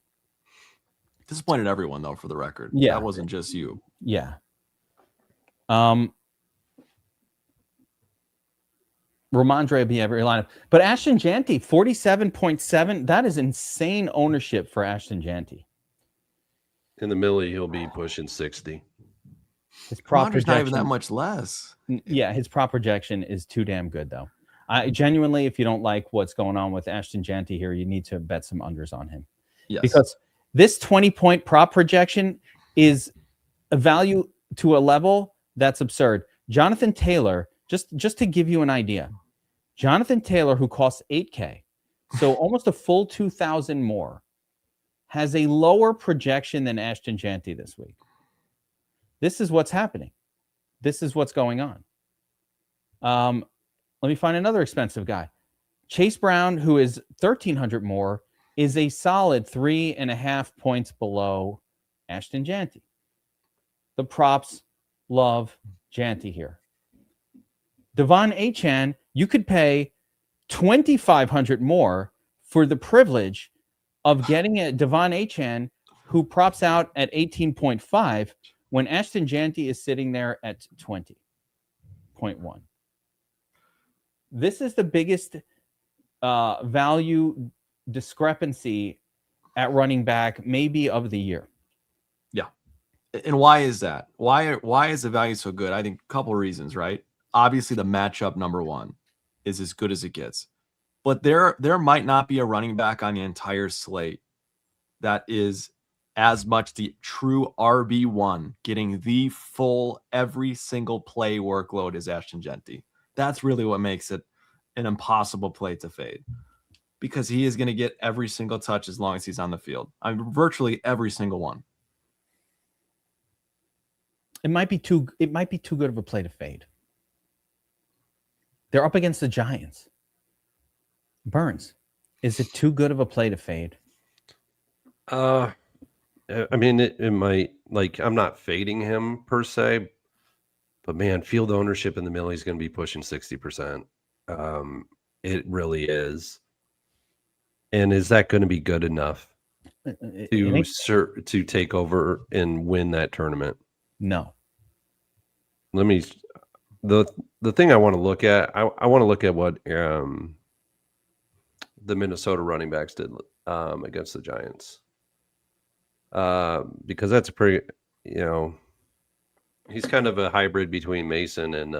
Disappointed everyone though, for the record. Yeah. That wasn't just you. Yeah. Ramondre would be every lineup. But Ashton Janty, 47.7. That is insane ownership for Ashton Janty. In the millie, he'll be pushing 60. His prop Ramondre's not even projection, that much less. yeah, his prop projection is too damn good, though. I genuinely, if you don't like what's going on with Ashton Janty here, you need to bet some unders on him. Yes. Because this 20-point prop projection is a value to a level that's absurd. Jonathan Taylor, just to give you an idea, Jonathan Taylor, who costs $8K, so almost a full 2,000 more, has a lower projection than Ashton Janty this week. This is what's happening. This is what's going on. Let me find another expensive guy. Chase Brown, who is 1,300 more, is a solid 3.5 points below Ashton Janty. The props love Janty here. Devon Achane, you could pay $2,500 more for the privilege of getting a Devon Achane who props out at 18.5 when Ashton Janty is sitting there at 20.1. This is the biggest value discrepancy at running back maybe of the year. Yeah. And why is that? Why is the value so good? I think a couple of reasons, right? Obviously, the matchup number one is as good as it gets. But there might not be a running back on the entire slate that is as much the true RB1 getting the full every single play workload as Ashton Janty. That's really what makes it an impossible play to fade, because he is going to get every single touch as long as he's on the field. I mean, virtually every single one. It might be too good of a play to fade. They're up against the Giants. Burns, is it too good of a play to fade? I mean, it might, like, I'm not fading him per se, but man, field ownership in the millie is going to be pushing 60%. It really is. And is that going to be good enough to take over and win that tournament? No. The thing I want to look at, I want to look at what the Minnesota running backs did against the Giants. Because that's a pretty, he's kind of a hybrid between Mason and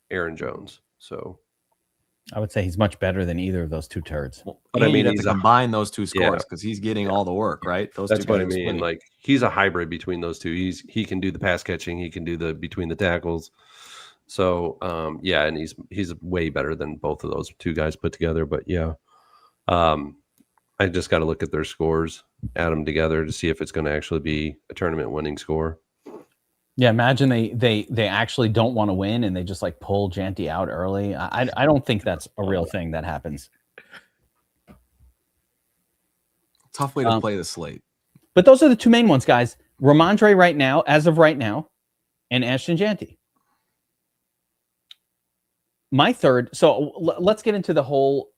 Aaron Jones. So I would say he's much better than either of those two turds. But I mean, you have he's to combine those two scores because he's getting all the work, right? That's what I mean. Like, he's a hybrid between those two. He can do the pass catching. He can do the between the tackles. So and he's way better than both of those two guys put together. But yeah, I just got to look at their scores, add them together to see if it's going to actually be a tournament winning score. Yeah, imagine they actually don't want to win and they just like pull Janty out early. I don't think that's a real thing that happens. Tough way to play the slate. But those are the two main ones, guys. Ramondre right now, as of right now, and Ashton Janty. My third. So let's get into the whole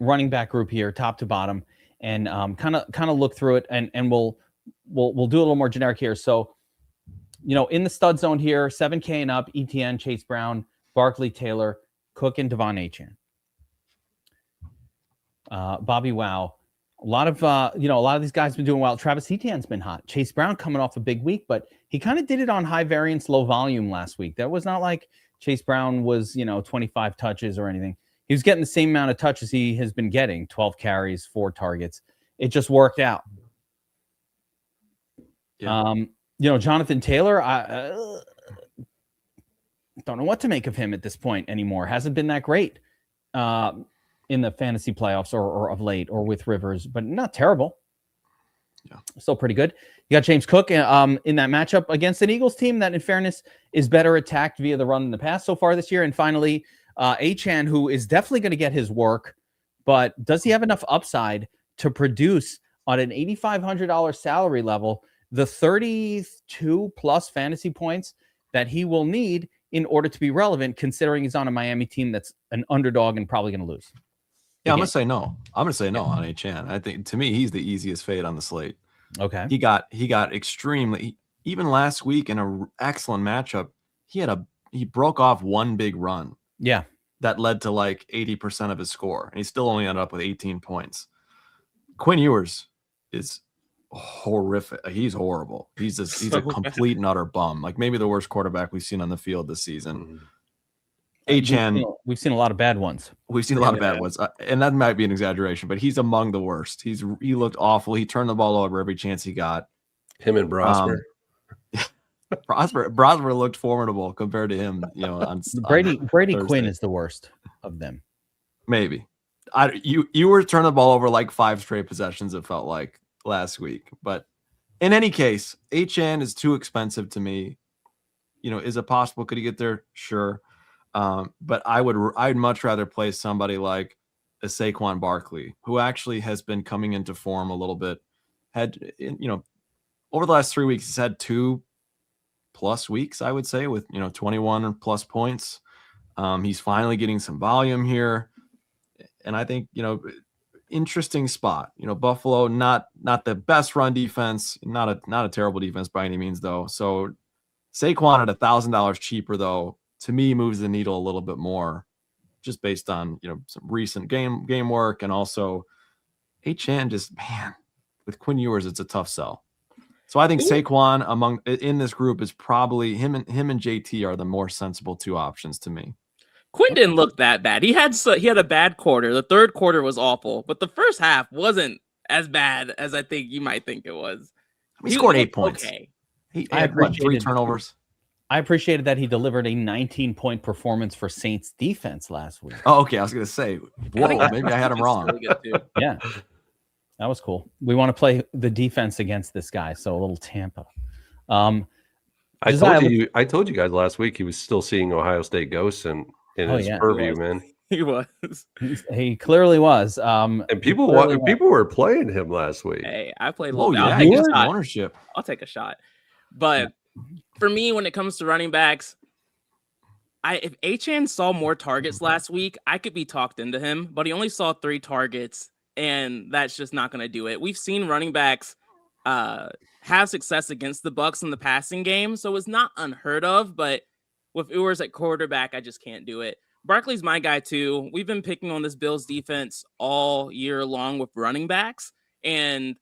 running back group here, top to bottom, and kind of look through it, and we'll do a little more generic here. So, in the stud zone here, 7K and up, ETN, Chase Brown, Barkley, Taylor, Cook, and Devon Achane. BobbyWow. A lot of these guys have been doing well. Travis Etienne's been hot. Chase Brown coming off a big week, but he kind of did it on high variance, low volume last week. That was not like Chase Brown was, 25 touches or anything. He was getting the same amount of touches he has been getting, 12 carries, 4 targets. It just worked out. Yeah. Jonathan Taylor, I don't know what to make of him at this point anymore. Hasn't been that great in the fantasy playoffs or of late or with Rivers, but not terrible. Yeah. Still pretty good. You got James Cook in that matchup against an Eagles team that, in fairness, is better attacked via the run in the pass so far this year. And finally, Achane, who is definitely going to get his work, but does he have enough upside to produce on an $8,500 salary level the 32 plus fantasy points that he will need in order to be relevant, considering he's on a Miami team that's an underdog and probably going to lose? Yeah, I'm going to say no. I'm going to say no on Achane. I think, to me, he's the easiest fade on the slate. Okay. He got extremely, even last week in an excellent matchup, he broke off one big run. Yeah. That led to like 80% of his score. And he still only ended up with 18 points. Quinn Ewers is horrific. He's horrible. He's a complete and utter bum. Like maybe the worst quarterback we've seen on the field this season. Achane, we've seen a lot of bad ones. We've seen a lot of bad ones, and that might be an exaggeration, but he's among the worst. He looked awful. He turned the ball over every chance he got. Him and Brosper. Brosper looked formidable compared to him. Brady Thursday. Quinn is the worst of them. Maybe. You were turning the ball over like 5 straight possessions. It felt like last week, but in any case, Achane is too expensive to me. Is it possible? Could he get there? Sure. But I'd much rather play somebody like a Saquon Barkley, who actually has been coming into form a little bit. Over the last 3 weeks, he's had 2+ weeks, I would say, with 21 plus points. He's finally getting some volume here, and I think interesting spot. Buffalo, not the best run defense, not a terrible defense by any means though. So Saquon at $1,000 cheaper though, to me, moves the needle a little bit more, just based on some recent game work, and also Achane with Quinn Ewers, it's a tough sell. So I think Saquon in this group is probably him and JT are the more sensible 2 options to me. Quinn didn't look that bad. He had a bad quarter. The third quarter was awful, but the first half wasn't as bad as I think you might think it was. He scored 8 points. Okay. He had 3 turnovers. I appreciated that he delivered a 19-point performance for Saints defense last week. Oh, okay. I was going to say, whoa, maybe I had him wrong. Really yeah, that was cool. We want to play the defense against this guy, so a little Tampa. I told you guys last week he was still seeing Ohio State ghosts in his purview, man. He was. He clearly was. And people were playing him last week. Hey, I played. Oh yeah, he gets ownership. I'll take a shot. But for me, when it comes to running backs, if Achane saw more targets last week, I could be talked into him. But he only saw 3 targets, and that's just not going to do it. We've seen running backs have success against the Bucs in the passing game, so it's not unheard of. But with Ewers at quarterback, I just can't do it. Barkley's my guy too. We've been picking on this Bills defense all year long with running backs, and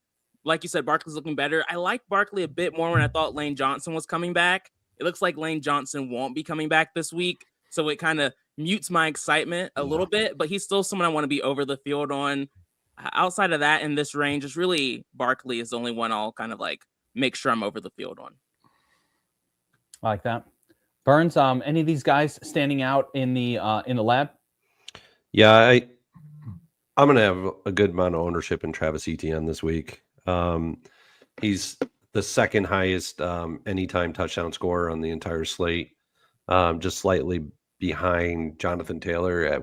like you said, Barkley's looking better. I like Barkley a bit more when I thought Lane Johnson was coming back. It looks like Lane Johnson won't be coming back this week, so it kind of mutes my excitement a little bit, but he's still someone I want to be over the field on. Outside of that, in this range, it's really Barkley is the only one I'll kind of like make sure I'm over the field on. I like that. Burns, any of these guys standing out in the lab? Yeah, I'm going to have a good amount of ownership in Travis Etienne this week. He's the second highest anytime touchdown scorer on the entire slate, just slightly behind Jonathan Taylor at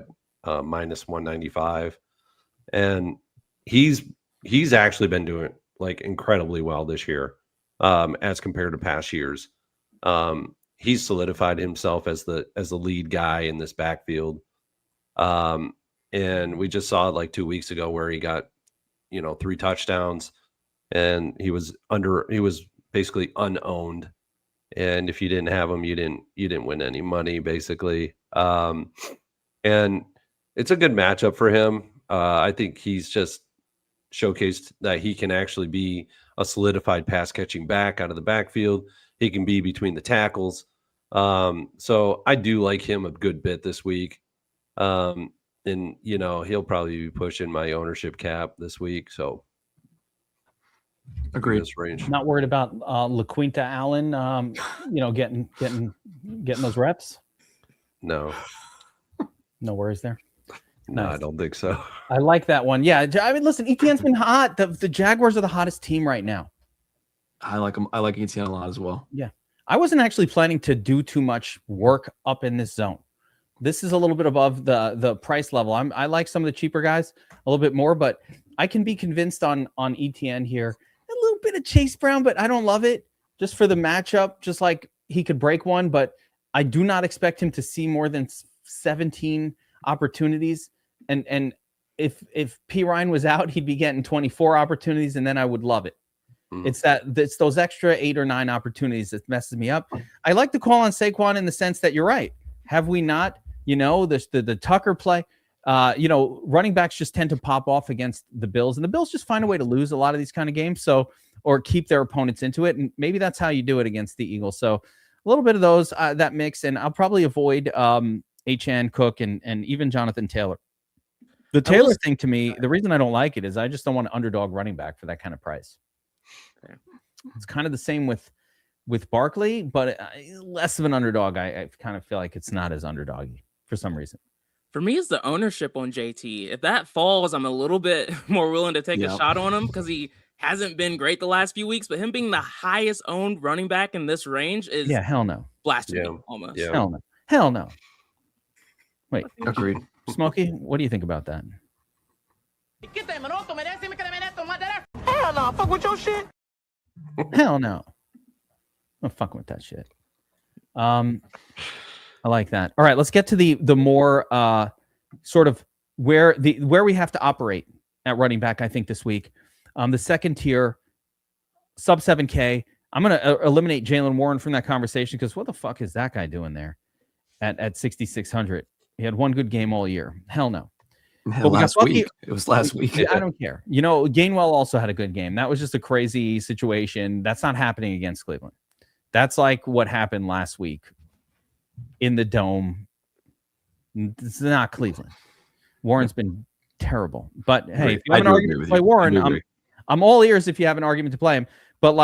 minus 195. And he's actually been doing like incredibly well this year. as compared to past years. He's solidified himself as the lead guy in this backfield. And we just saw it like 2 weeks ago where he got, 3 touchdowns, and he was basically unowned. And if you didn't have him, you didn't win any money, basically. And it's a good matchup for him. I think he's just showcased that he can actually be a solidified pass catching back out of the backfield. He can be between the tackles. So I do like him a good bit this week. And he'll probably be pushing my ownership cap this week. So agreed. This range. Not worried about LaQuinta Allen, getting those reps. No worries there. No, Nice. I don't think so. I like that one. Yeah, I mean, listen, ETN's been hot. The Jaguars are the hottest team right now. I like him. I like ETN a lot as well. Yeah, I wasn't actually planning to do too much work up in this zone. This is a little bit above the price level. I like some of the cheaper guys a little bit more, but I can be convinced on ETN here. A little bit of Chase Brown, but I don't love it just for the matchup. Just like he could break one, but I do not expect him to see more than 17 opportunities. And if P. Ryan was out, he'd be getting 24 opportunities, and then I would love it. It's those extra 8 or 9 opportunities that messes me up. I like the call on Saquon in the sense that you're right. Have we not? The Tucker play. Running backs just tend to pop off against the Bills, and the Bills just find a way to lose a lot of these kind of games. So, or keep their opponents into it, and maybe that's how you do it against the Eagles. So, a little bit of those that mix, and I'll probably avoid HN Cook and even Jonathan Taylor. The Taylor thing to me, the reason I don't like it is I just don't want an underdog running back for that kind of price. Okay. It's kind of the same with Barkley, but less of an underdog. I kind of feel like it's not as underdoggy for some reason. For me, it's the ownership on JT. If that falls, I'm a little bit more willing to take a shot on him because he hasn't been great the last few weeks. But him being the highest owned running back in this range is hell no, blasphemy almost. Yeah. Hell no. Wait, agreed. Smokey, what do you think about that? Hell no, fuck with your shit. Hell no. I'm fucking with that shit. I like that. All right, let's get to the more sort of where we have to operate at running back, I think, this week. The second tier, sub 7K. I'm going to eliminate Jaylen Warren from that conversation because what the fuck is that guy doing there at 6,600? He had one good game all year. Hell no. Last week. It was last week. I don't care. Gainwell also had a good game. That was just a crazy situation. That's not happening against Cleveland. That's like what happened last week in the Dome. It's not Cleveland. Warren's been terrible. But hey, if you have an argument to play Warren, I'm all ears if you have an argument to play him. But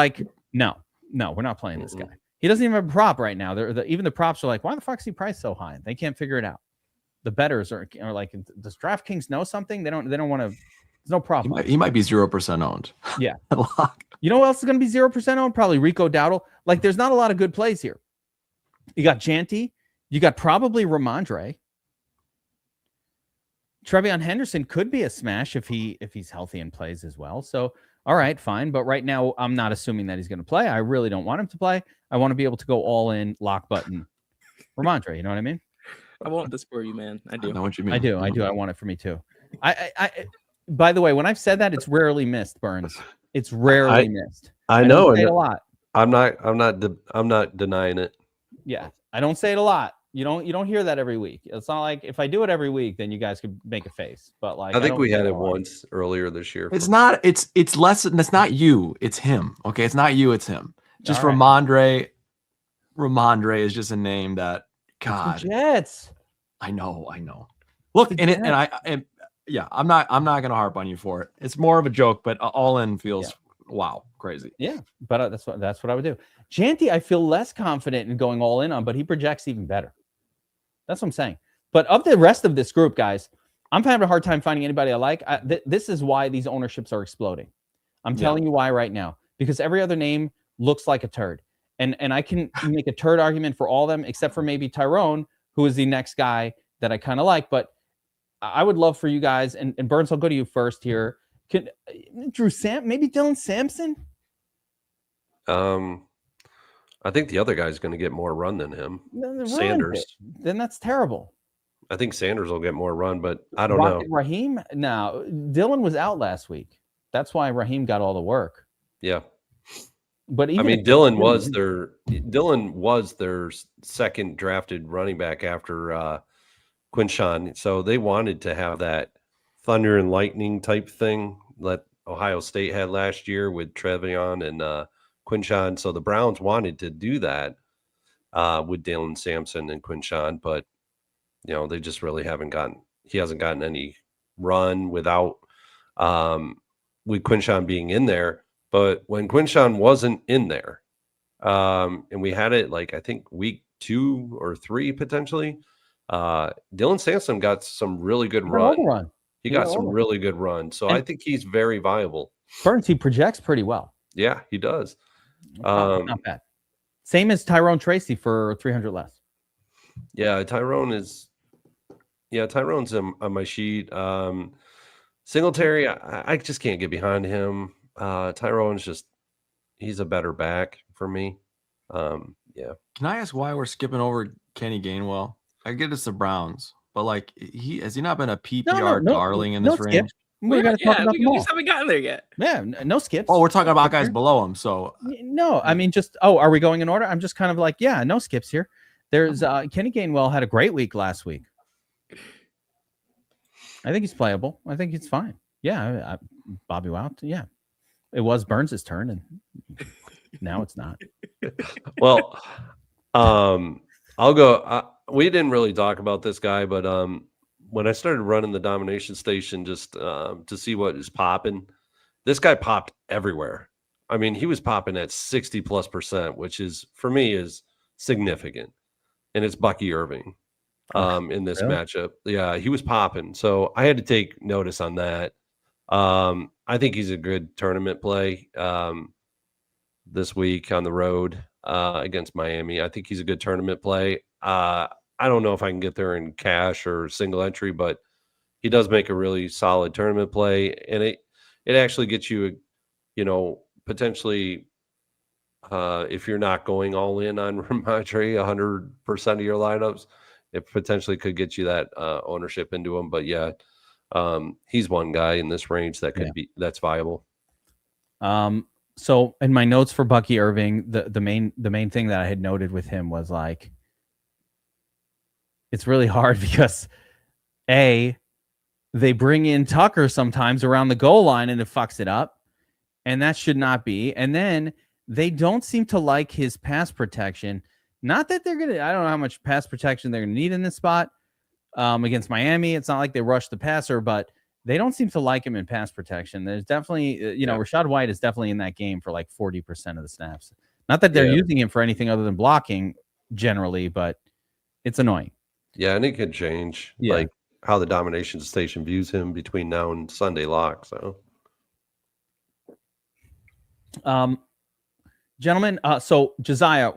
no, we're not playing this guy. He doesn't even have a prop right now. Even the props are like, why the fuck is he priced so high? They can't figure it out. The bettors are like, does DraftKings know something? They don't want to. There's no problem. He might be 0% owned. Yeah. You know what else is going to be 0% owned? Probably Rico Dowdle. Like, there's not a lot of good plays here. You got Janty. You got probably Ramondre. Trevion Henderson could be a smash if he's healthy and plays as well. So, all right, fine. But right now, I'm not assuming that he's going to play. I really don't want him to play. I want to be able to go all in, lock button Ramondre. You know what I mean? I want this for you, man. I do. I know what you mean. I do. I want it for me too. I by the way, when I've said that, it's rarely missed, Burns. It's rarely missed. I know say it a lot. I'm not denying it. Yeah, I don't say it a lot. You don't hear that every week. It's not like if I do it every week, then you guys could make a face. But like, I think we had it once earlier this year. It's not. It's less. It's not you. It's him. Okay, it's not you. It's him. Just All right. Ramondre. Ramondre is just a name that. God, Jets. I know. Look, I'm not gonna harp on you for it. It's more of a joke, but all in feels wow, crazy. Yeah, but that's what I would do. Janty, I feel less confident in going all in on, but he projects even better. That's what I'm saying. But of the rest of this group, guys, I'm having a hard time finding anybody I like. This is why these ownerships are exploding. I'm telling you why right now, because every other name looks like a turd. And I can make a turd argument for all of them, except for maybe Tyrone, who is the next guy that I kind of like. But I would love for you guys, and Burns, I'll go to you first here. Maybe Dylan Sampson? I think the other guy's going to get more run than him. Then Sanders. Then that's terrible. I think Sanders will get more run, but I don't know. Raheem? No, Dylan was out last week. That's why Raheem got all the work. Yeah. But I mean, Dylan was their second drafted running back after Quinshawn. So they wanted to have that thunder and lightning type thing that Ohio State had last year with Trevion and Quinshawn. So the Browns wanted to do that with Dylan Sampson and Quinshawn, but they just really he hasn't gotten any run without with Quinshawn being in there. But when Quinshawn wasn't in there, and we had it I think week 2 or 3 potentially, Dylan Sampson got some really good run. He got some really good run. So I think he's very viable. Burns, he projects pretty well. Yeah, he does. Not bad. Same as Tyrone Tracy for 300 less. Yeah, Tyrone's on my sheet. Singletary, I just can't get behind him. Tyrone's he's a better back for me. Yeah. Can I ask why we're skipping over Kenny Gainwell? I get it's the Browns, but has he not been a PPR darling in this range? We just haven't gotten there yet. Yeah, no skips. Oh, we're talking about guys below him. So no, I mean are we going in order? I'm just kind of no skips here. There's Kenny Gainwell had a great week last week. I think he's playable. I think he's fine. Yeah, BobbyWow. Yeah, it was Burns' turn, and now it's not. Well, I'll go. We didn't really talk about this guy, but when I started running the domination station just to see what is popping, this guy popped everywhere. I mean, he was popping at 60+%, which is for me is significant, and it's Bucky Irving. In this matchup. Yeah, he was popping. So I had to take notice on that. I think he's a good tournament play this week on the road against Miami. I think he's a good tournament play. I don't know if I can get there in cash or single entry, but he does make a really solid tournament play. And it actually gets you, potentially if you're not going all in on Ramondre 100% of your lineups, it potentially could get you that ownership into him. But yeah, he's one guy in this range that could be that's viable. So in my notes for Bucky Irving, the main thing that I had noted with him was it's really hard because they bring in Tucker sometimes around the goal line and it fucks it up, and that should not be. And then they don't seem to like his pass protection. Not that they're I don't know how much pass protection they're gonna need in this spot against Miami. It's not like they rush the passer, but they don't seem to like him in pass protection. There's definitely, Rachaad White is definitely in that game for 40% of the snaps. Not that they're using him for anything other than blocking generally, but it's annoying. Yeah, and it could change, how the domination station views him between now and Sunday lock. So, gentlemen, so Josiah,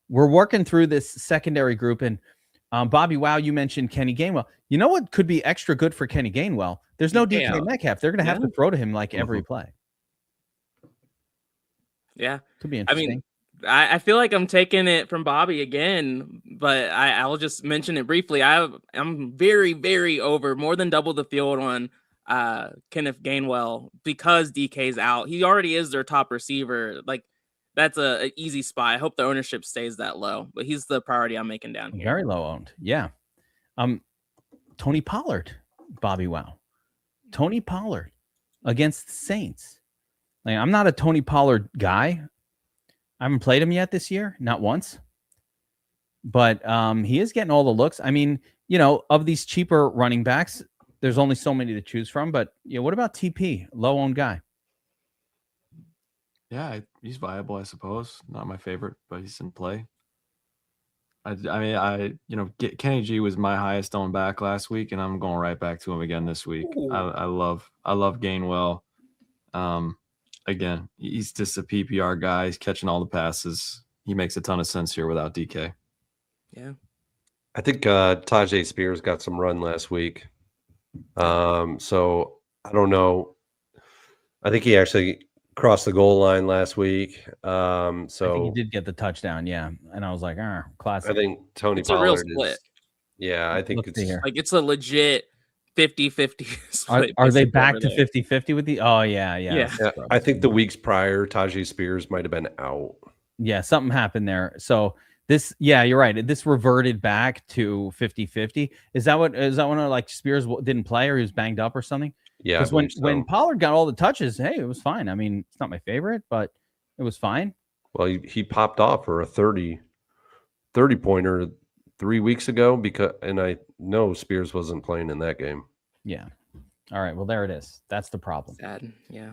we're working through this secondary group, and BobbyWow, you mentioned Kenny Gainwell. You know what could be extra good for Kenny Gainwell? There's no DK Metcalf. They're going to have to throw to him every play. Yeah. Could be interesting. I mean, I feel like I'm taking it from Bobby again, but I'll just mention it briefly. I'm very, very over, more than double the field on Kenneth Gainwell because DK's out. He already is their top receiver. That's an easy spot. I hope the ownership stays that low, but he's the priority I'm making down here. Very low owned. Yeah. Tony Pollard, BobbyWow. Tony Pollard against the Saints. I'm not a Tony Pollard guy. I haven't played him yet this year, not once. But he is getting all the looks. I mean, of these cheaper running backs, there's only so many to choose from. But what about TP, low owned guy? Yeah, he's viable, I suppose. Not my favorite, but he's in play. Kenny G was my highest owned back last week, and I'm going right back to him again this week. I love Gainwell. Again, he's just a PPR guy. He's catching all the passes. He makes a ton of sense here without DK. Yeah. I think Tajay Spears got some run last week. So I don't know. I think he actually crossed the goal line last week. I think So he did get the touchdown, yeah. And I was like, classic. I think Tony It's a real Pollard split. is. Yeah, I think Let's see it's here. Like it's a legit 50-50 split. Are they basically back over to there. 50-50 with the? Oh yeah. Yeah. Yeah, I think the weeks prior, Tajay Spears might have been out. Yeah, something happened there. So this, yeah, you're right. This reverted back to 50-50. Is that when like Spears didn't play or he was banged up or something? Yeah, Because when Pollard got all the touches, hey, it was fine. I mean, it's not my favorite, but it was fine. Well, he popped off for a 30 pointer 3 weeks ago and I know Spears wasn't playing in that game. Yeah. All right. Well, there it is. That's the problem. Sad. Yeah.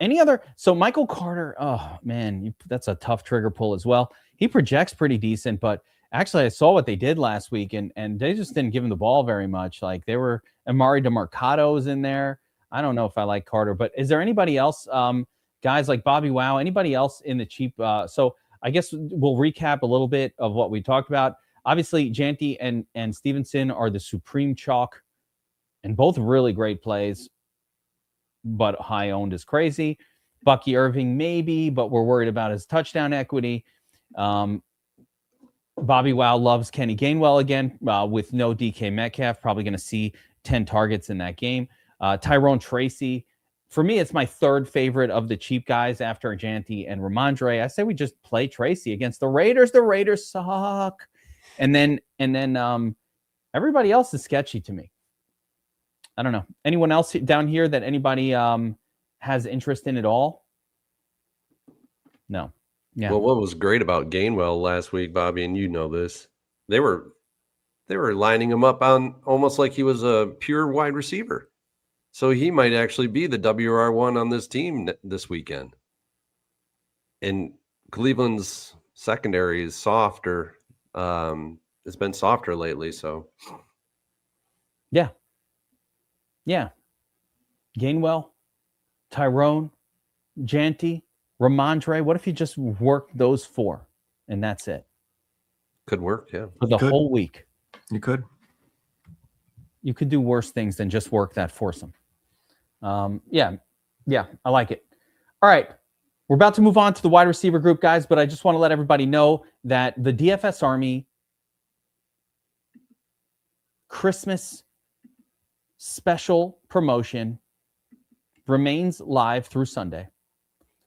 Any other? So Michael Carter. Oh man, that's a tough trigger pull as well. He projects pretty decent, but actually, I saw what they did last week, and they just didn't give him the ball very much. Like they were Amari DeMarcado's in there. I don't know if I like Carter, but is there anybody else? Guys like BobbyWow, anybody else in the cheap? So I guess we'll recap a little bit of what we talked about. Obviously, Janty and Stevenson are the supreme chalk, and both really great plays, but high owned is crazy. Bucky Irving, maybe, but we're worried about his touchdown equity. BobbyWow loves Kenny Gainwell again with no DK Metcalf, probably going to see 10 targets in that game. Tyrone Tracy, for me, it's my third favorite of the cheap guys after Janty and Ramondre. I say we just play Tracy against the Raiders. The Raiders suck. And then everybody else is sketchy to me. I don't know. Anyone else down here that anybody has interest in at all? No. Yeah. Well, what was great about Gainwell last week, Bobby, and you know this, they were lining him up on almost like he was a pure wide receiver. So he might actually be the WR1 on this team this weekend. And Cleveland's secondary is softer. It's been softer lately, so yeah. Gainwell, Tyrone, Janty, Ramondre. What if you just work those four and that's it? could work, yeah. For the whole week. You could. You could do worse things than just work that foursome. Yeah, I like it. All right. We're about to move on to the wide receiver group, guys, but I just want to let everybody know that the DFS Army Christmas special promotion remains live through Sunday.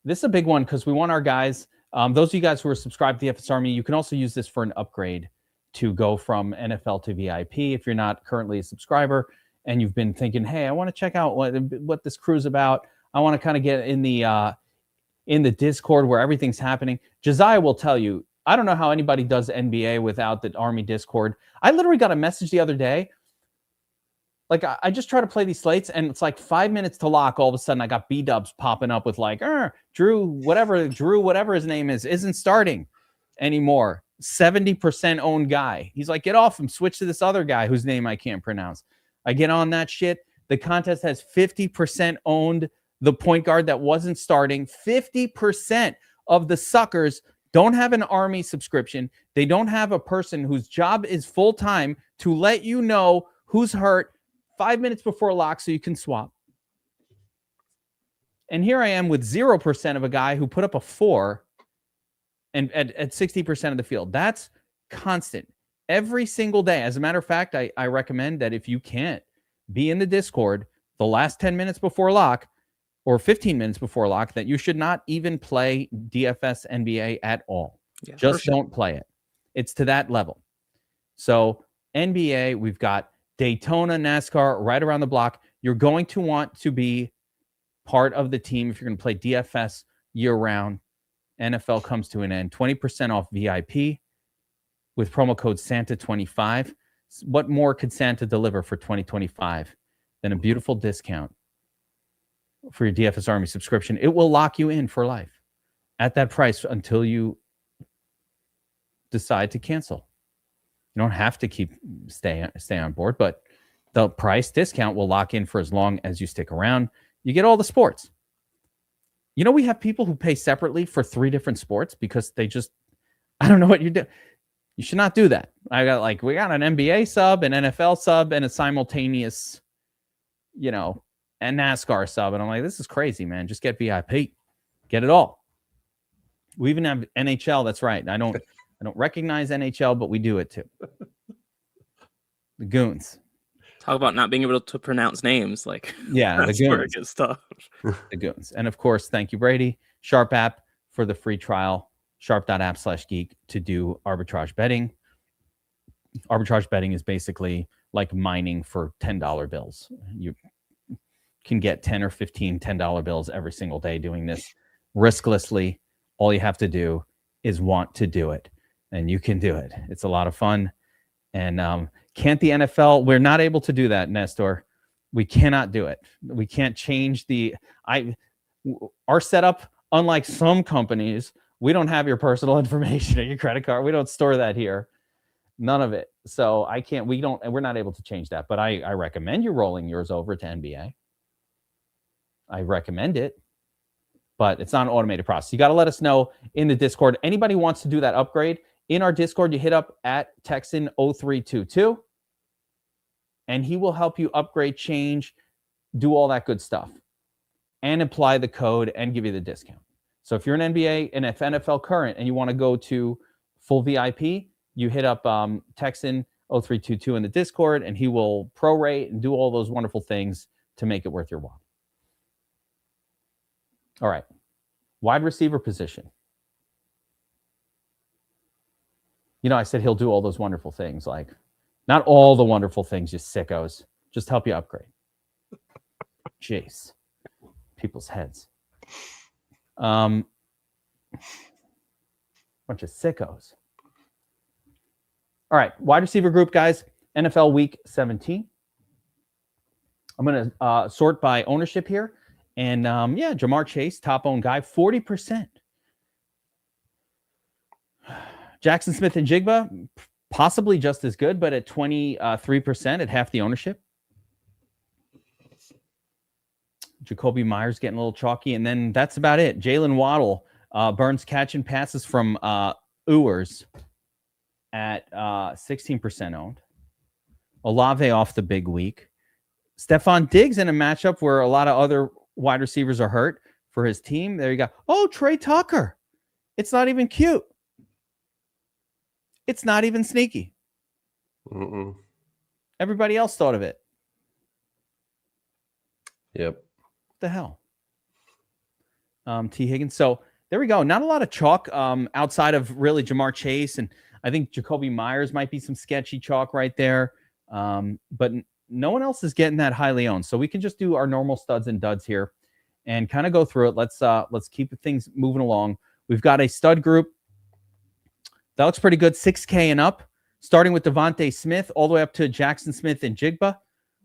This is a big one because we want our guys, those of you guys who are subscribed to the DFS Army, you can also use this for an upgrade to go from NFL to VIP. If you're not currently a subscriber and you've been thinking, hey, I want to check out what this crew's about. I want to kind of get in the Discord where everything's happening. Josiah will tell you, I don't know how anybody does NBA without the Army Discord. I literally got a message the other day. Like, I just try to play these slates, and it's like 5 minutes to lock. All of a sudden, I got B-dubs popping up with like, Drew, whatever his name is, isn't starting anymore. 70% owned guy. He's like, get off him, switch to this other guy whose name I can't pronounce. I get on that shit. The contest has 50% owned the point guard that wasn't starting. 50% of the suckers don't have an Army subscription. They don't have a person whose job is full-time to let you know who's hurt 5 minutes before lock so you can swap. And here I am with 0% of a guy who put up a 4 and at 60% of the field. That's constant every single day. As a matter of fact, I recommend that if you can't be in the Discord the last 10 minutes before lock or 15 minutes before lock, that you should not even play DFS NBA at all. Yeah, just don't play it. It's to that level. So NBA, we've got Daytona, NASCAR, right around the block. You're going to want to be part of the team if you're going to play DFS year-round. NFL comes to an end. 20% off VIP with promo code Santa25. What more could Santa deliver for 2025 than a beautiful discount for your DFS Army subscription? It will lock you in for life at that price until you decide to cancel. You don't have to stay on board, but the price discount will lock in for as long as you stick around. You get all the sports. You know, we have people who pay separately for 3 different sports because they just, I don't know what you do. You should not do that. We got an NBA sub, an NFL sub, and a simultaneous, and NASCAR sub. And I'm like, this is crazy, man. Just get VIP. Get it all. We even have NHL. That's right. I don't recognize NHL, but we do it too. The Goons. Talk about not being able to pronounce names, like Yeah, the Goons. and stuff. The Goons. And of course, thank you, Brady. Sharp app for the free trial. Sharp.app/geek to do arbitrage betting. Arbitrage betting is basically like mining for $10 bills. You can get 10 or 15 $10 bills every single day doing this risklessly. All you have to do is want to do it, and you can do it. It's a lot of fun. And can't the NFL? We're not able to do that, Nestor. We cannot do it. We can't change our setup. Unlike some companies, we don't have your personal information or your credit card. We don't store that here. None of it. So we're not able to change that. But I recommend you rolling yours over to NBA. I recommend it. But it's not an automated process. You got to let us know in the Discord. Anybody wants to do that upgrade, in our Discord, you hit up at Texan0322, and he will help you upgrade, change, do all that good stuff, and apply the code and give you the discount. So if you're an NBA and if NFL current and you want to go to full VIP, you hit up Texan0322 in the Discord, and he will prorate and do all those wonderful things to make it worth your while. All right. Wide receiver position. I said he'll do all those wonderful things. Like, not all the wonderful things, you sickos. Just help you upgrade. Jeez. People's heads. Bunch of sickos. All right. Wide receiver group, guys. NFL Week 17. I'm going to sort by ownership here. And Jamar Chase, top owned guy, 40%. Jackson Smith and Jigba, possibly just as good, but at 23% at half the ownership. Jacoby Myers getting a little chalky. And then that's about it. Jalen Waddle, Burns catching passes from Ewers at 16% owned. Olave off the big week. Stephon Diggs in a matchup where a lot of other wide receivers are hurt for his team. There you go. Oh, Trey Tucker. It's not even cute. It's not even sneaky. Mm-mm. Everybody else thought of it. Yep. What the hell? T. Higgins. So there we go. Not a lot of chalk outside of really Jamar Chase. And I think Jacoby Myers might be some sketchy chalk right there. But no one else is getting that highly owned. So we can just do our normal studs and duds here and kind of go through it. Let's keep things moving along. We've got a stud group. That looks pretty good. 6K and up, starting with Devontae Smith all the way up to Jackson Smith and Jigba,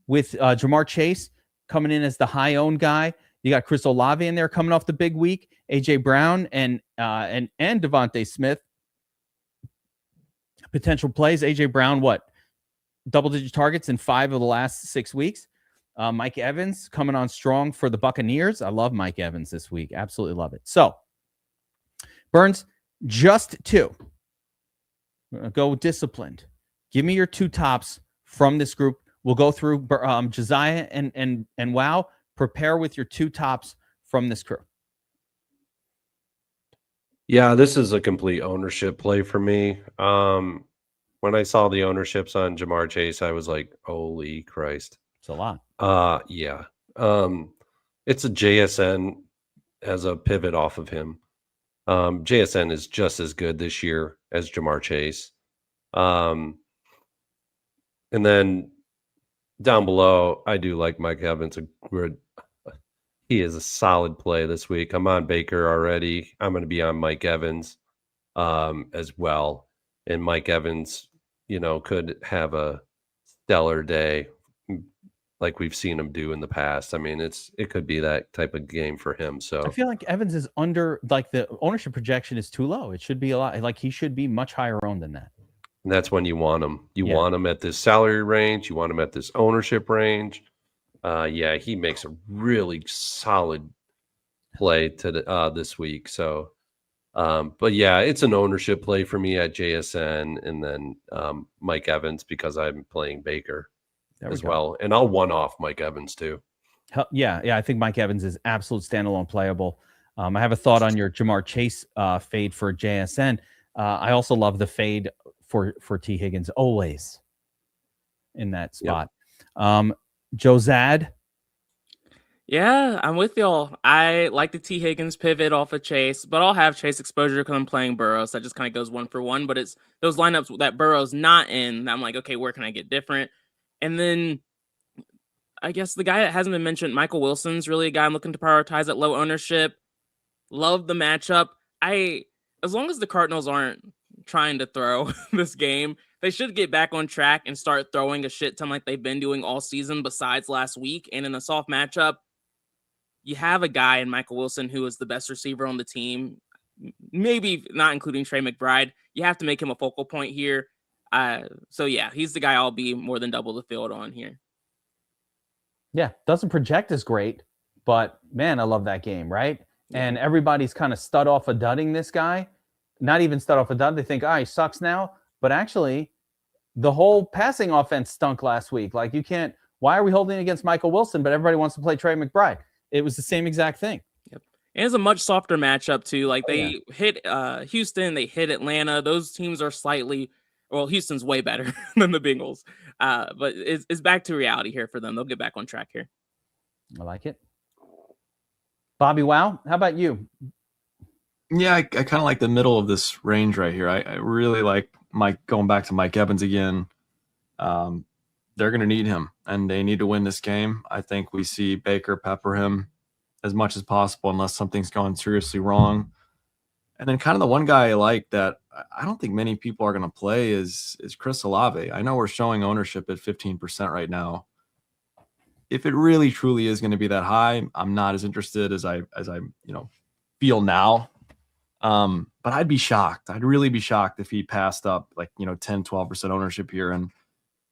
with Jamar Chase coming in as the high owned guy. You got Chris Olave in there coming off the big week. AJ Brown and Devontae Smith. Potential plays. AJ Brown, double-digit targets in 5 of the last 6 weeks. Mike Evans coming on strong for the Buccaneers. I love Mike Evans this week. Absolutely love it. So, Burns, just 2. Go disciplined. Give me your 2 tops from this group. We'll go through Josiah and Wow. Prepare with your 2 tops from this crew. Yeah, this is a complete ownership play for me. When I saw the ownerships on Jamar Chase, I was like, holy Christ. It's a lot. Yeah. It's a JSN as a pivot off of him. JSN is just as good this year as Jamar Chase. And then down below, I do like Mike Evans. He is a solid play this week. I'm on Baker already. I'm going to be on Mike Evans as well. And Mike Evans, could have a stellar day like we've seen him do in the past. I mean, it could be that type of game for him. So I feel like Evans is under, like, the ownership projection is too low. It should be a lot. Like, he should be much higher owned than that. And that's when you want him. You want him at this salary range. You want him at this ownership range. He makes a really solid play to this week. So, but yeah, it's an ownership play for me at JSN, and then Mike Evans because I'm playing Baker as well. And I'll one-off Mike Evans too. Yeah. I think Mike Evans is absolute standalone playable. I have a thought on your Jamar Chase fade for JSN. I also love the fade for T. Higgins always in that spot. Yep. Joe Zad. Yeah, I'm with y'all. I like the T. Higgins pivot off of Chase, but I'll have Chase exposure because I'm playing Burrows. So that just kind of goes 1 for 1. But it's those lineups that Burrow's not in that I'm like, okay, where can I get different? And then I guess the guy that hasn't been mentioned, Michael Wilson's really a guy I'm looking to prioritize at low ownership. Love the matchup. As long as the Cardinals aren't trying to throw this game, they should get back on track and start throwing a shit ton like they've been doing all season besides last week. And in a soft matchup, you have a guy in Michael Wilson who is the best receiver on the team, maybe not including Trey McBride. You have to make him a focal point here. So yeah, he's the guy I'll be more than double the field on here. Yeah, doesn't project as great, but man, I love that game, right? And everybody's kind of stud off a dudding this guy. Not even stud off a dud. They think, he sucks now. But actually, the whole passing offense stunk last week. Like, you can't, why are we holding against Michael Wilson, but everybody wants to play Trey McBride? It was the same exact thing. Yep. And it's a much softer matchup, too. Like, they hit Houston, they hit Atlanta. Those teams are slightly, well, Houston's way better than the Bengals. But it's back to reality here for them. They'll get back on track here. I like it. BobbyWow, how about you? Yeah, I kind of like the middle of this range right here. I really like going back to Mike Evans again. They're going to need him, and they need to win this game. I think we see Baker pepper him as much as possible unless something's gone seriously wrong. And then kind of the one guy I like that I don't think many people are going to play is Chris Olave. I know we're showing ownership at 15% right now. If it really truly is going to be that high, I'm not as interested as I feel now. But I'd be shocked. I'd really be shocked if he passed up 10, 12% ownership here. And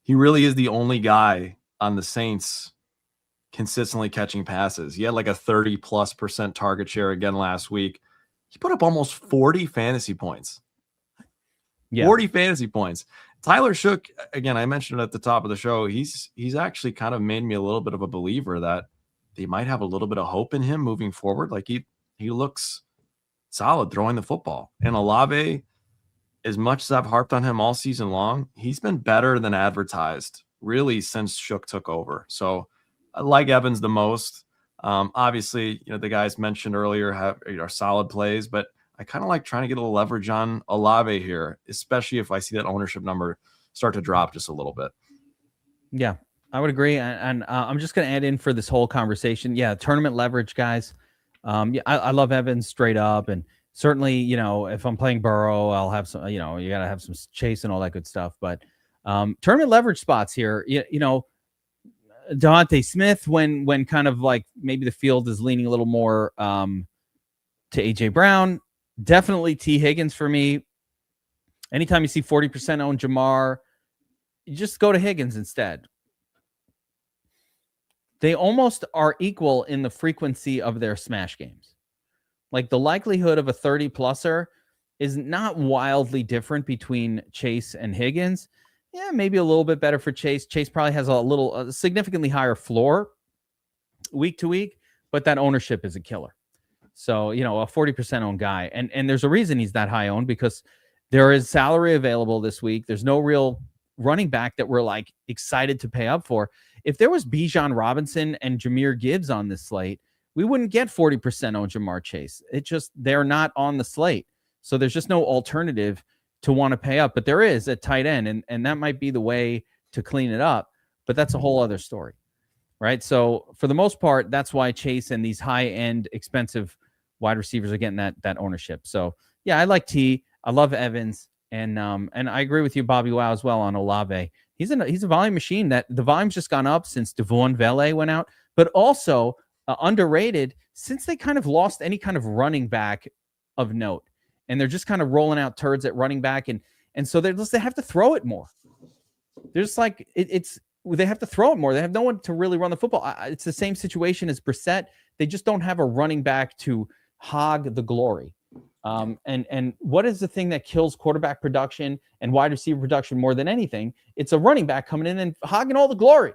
he really is the only guy on the Saints consistently catching passes. He had like a 30+% target share again last week. He put up almost 40 fantasy points. Yeah. 40 fantasy points. Tyler Shook, again, I mentioned it at the top of the show. He's actually kind of made me a little bit of a believer that they might have a little bit of hope in him moving forward. Like he looks solid throwing the football. And Olave, as much as I've harped on him all season long, he's been better than advertised really since Shook took over. So I like Evans the most. Obviously, the guys mentioned earlier are solid plays, but I kind of like trying to get a little leverage on Olave here, especially if I see that ownership number start to drop just a little bit. Yeah, I would agree. And I'm just going to add in for this whole conversation. Yeah, tournament leverage, guys. I love Evans straight up. And certainly, if I'm playing Burrow, I'll have some, you got to have some Chase and all that good stuff. But tournament leverage spots here, Devontae Smith, when kind of like maybe the field is leaning a little more to AJ Brown. Definitely T. Higgins for me. Anytime you see 40% own Jamar, you just go to Higgins instead. They almost are equal in the frequency of their smash games. Like the likelihood of a 30-pluser is not wildly different between Chase and Higgins. Yeah, maybe a little bit better for Chase. Chase probably has a significantly higher floor week to week, but that ownership is a killer. So, a 40% owned guy. And there's a reason he's that high owned because there is salary available this week. There's no real running back that we're like excited to pay up for. If there was Bijan Robinson and Jahmyr Gibbs on this slate, we wouldn't get 40% on Jamar Chase. They're not on the slate. So there's just no alternative to want to pay up. But there is at tight end, and that might be the way to clean it up. But that's a whole other story, right? So for the most part, that's why Chase and these high-end, expensive wide receivers are getting that ownership. So yeah, I like T. I love Evans, and I agree with you, Bobby Wow, as well on Olave. He's a volume machine. That the volume's just gone up since Devon Vele went out, but also underrated since they kind of lost any kind of running back of note, and they're just kind of rolling out turds at running back, and so they have to throw it more. They're just like they have to throw it more. They have no one to really run the football. It's the same situation as Brissett. They just don't have a running back to hog the glory. And what is the thing that kills quarterback production and wide receiver production more than anything? It's a running back coming in and hogging all the glory.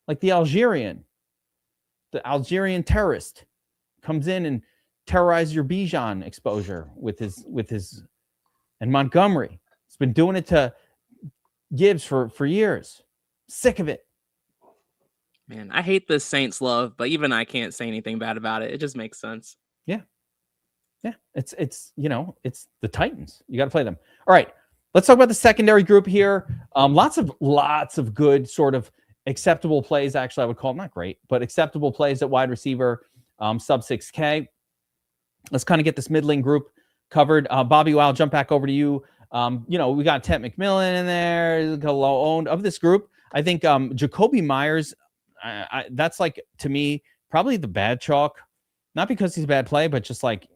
Like the Algerian terrorist comes in and terrorizes your Bijan exposure with his and Montgomery. He's been doing it to Gibbs for years. Sick of it. Man, I hate this Saints love, but even I can't say anything bad about it. It just makes sense. Yeah. It's it's the Titans. You got to play them. All right. Let's talk about the secondary group here. Lots of good sort of acceptable plays. Actually, I would call them not great, but acceptable plays at wide receiver, sub 6K. Let's kind of get this middling group covered. BobbyWow, I'll jump back over to you. We got Ted McMillan in there, low owned of this group. I think Jacoby Myers, that's like, to me, probably the bad chalk. Not because he's a bad play, but just like,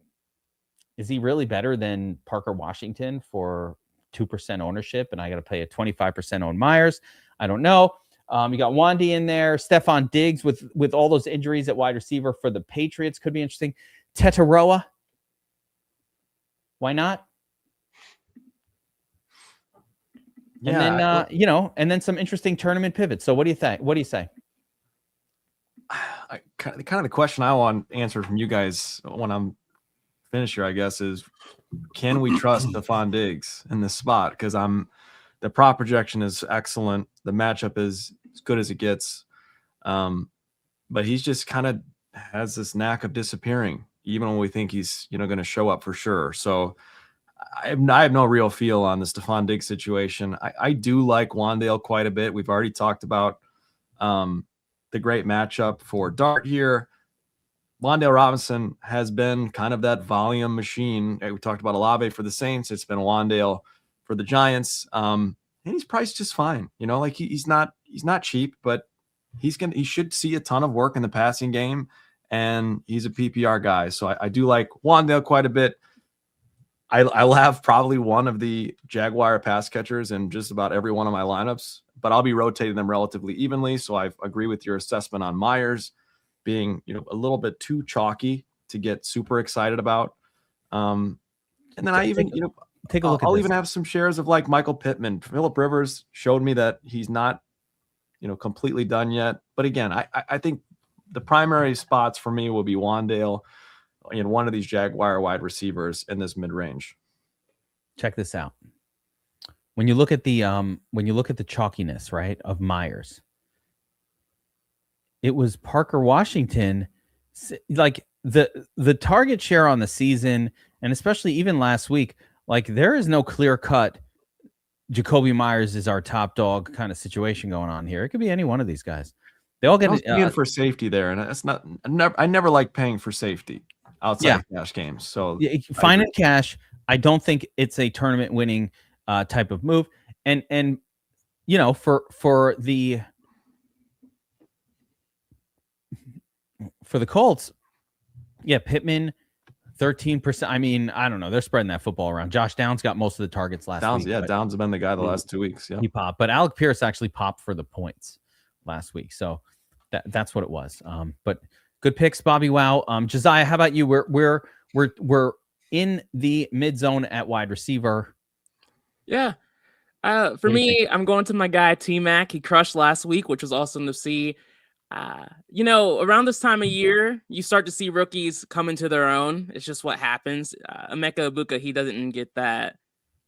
is he really better than Parker Washington for 2% ownership? And I got to pay a 25% on Myers. I don't know. You got Wandy in there. Stephon Diggs with all those injuries at wide receiver for the Patriots could be interesting. Tetaroa. Why not? And then, and then some interesting tournament pivots. So what do you think? What do you say? Kind of the question I want answered from you guys when I'm finished here, I guess, is can we trust Stephon Diggs in this spot? Because the prop projection is excellent. The matchup is as good as it gets. But he's just kind of has this knack of disappearing, even when we think he's, going to show up for sure. So I have no real feel on the Stephon Diggs situation. I do like Wandale quite a bit. We've already talked about the great matchup for Dart here. Wandale Robinson has been kind of that volume machine. We talked about Olave for the Saints. It's been Wandale for the Giants. And he's priced just fine. He's not cheap, but he should see a ton of work in the passing game, and he's a PPR guy. So I do like Wandale quite a bit. I'll have probably one of the Jaguar pass catchers in just about every one of my lineups, but I'll be rotating them relatively evenly. So I agree with your assessment on Myers being, a little bit too chalky to get super excited about. And then I even, take a look. I'll even have some shares of like Michael Pittman. Phillip Rivers showed me that he's not, completely done yet. But again, I think the primary spots for me will be Wandale in one of these Jaguar wide receivers in this mid-range. Check this out. When you look at the chalkiness, right, of Myers, it was Parker Washington, like the target share on the season, and especially even last week, like there is no clear cut Jacoby Myers is our top dog kind of situation going on here. It could be any one of these guys. They all get in for safety there, and it's not. I never like paying for safety outside of cash games. So fine in cash. I don't think it's a tournament winning type of move. And for the Colts, Pittman 13%. I mean, I don't know. They're spreading that football around. Josh Downs got most of the targets last week. Downs have been the guy the last 2 weeks. Yeah, he popped, but Alec Pierce actually popped for the points last week. So that's what it was. But good picks, BobbyWow. Josiah, how about you? We're in the mid zone at wide receiver. Yeah. For me, I'm going to my guy T-Mac. He crushed last week, which was awesome to see. Around this time of year, you start to see rookies come into their own. It's just what happens. Emeka Ibuka, he doesn't get that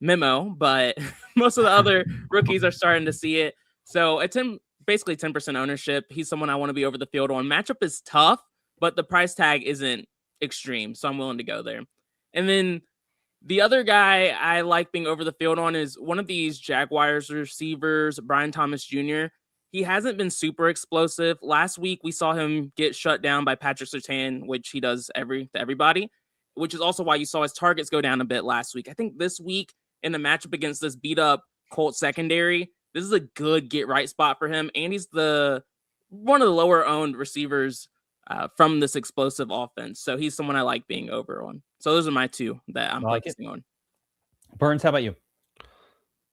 memo, but most of the other rookies are starting to see it. So it's basically 10% ownership. He's someone I want to be over the field on. Matchup is tough, but the price tag isn't extreme, so I'm willing to go there. And then the other guy I like being over the field on is one of these Jaguars receivers, Brian Thomas Jr. He hasn't been super explosive. Last week, we saw him get shut down by Patrick Surtain, which he does to everybody, which is also why you saw his targets go down a bit last week. I think this week in the matchup against this beat-up Colts secondary, this is a good get-right spot for him, and he's one of the lower-owned receivers from this explosive offense. So he's someone I like being over on. So those are my two that I'm focusing on. Burns, how about you?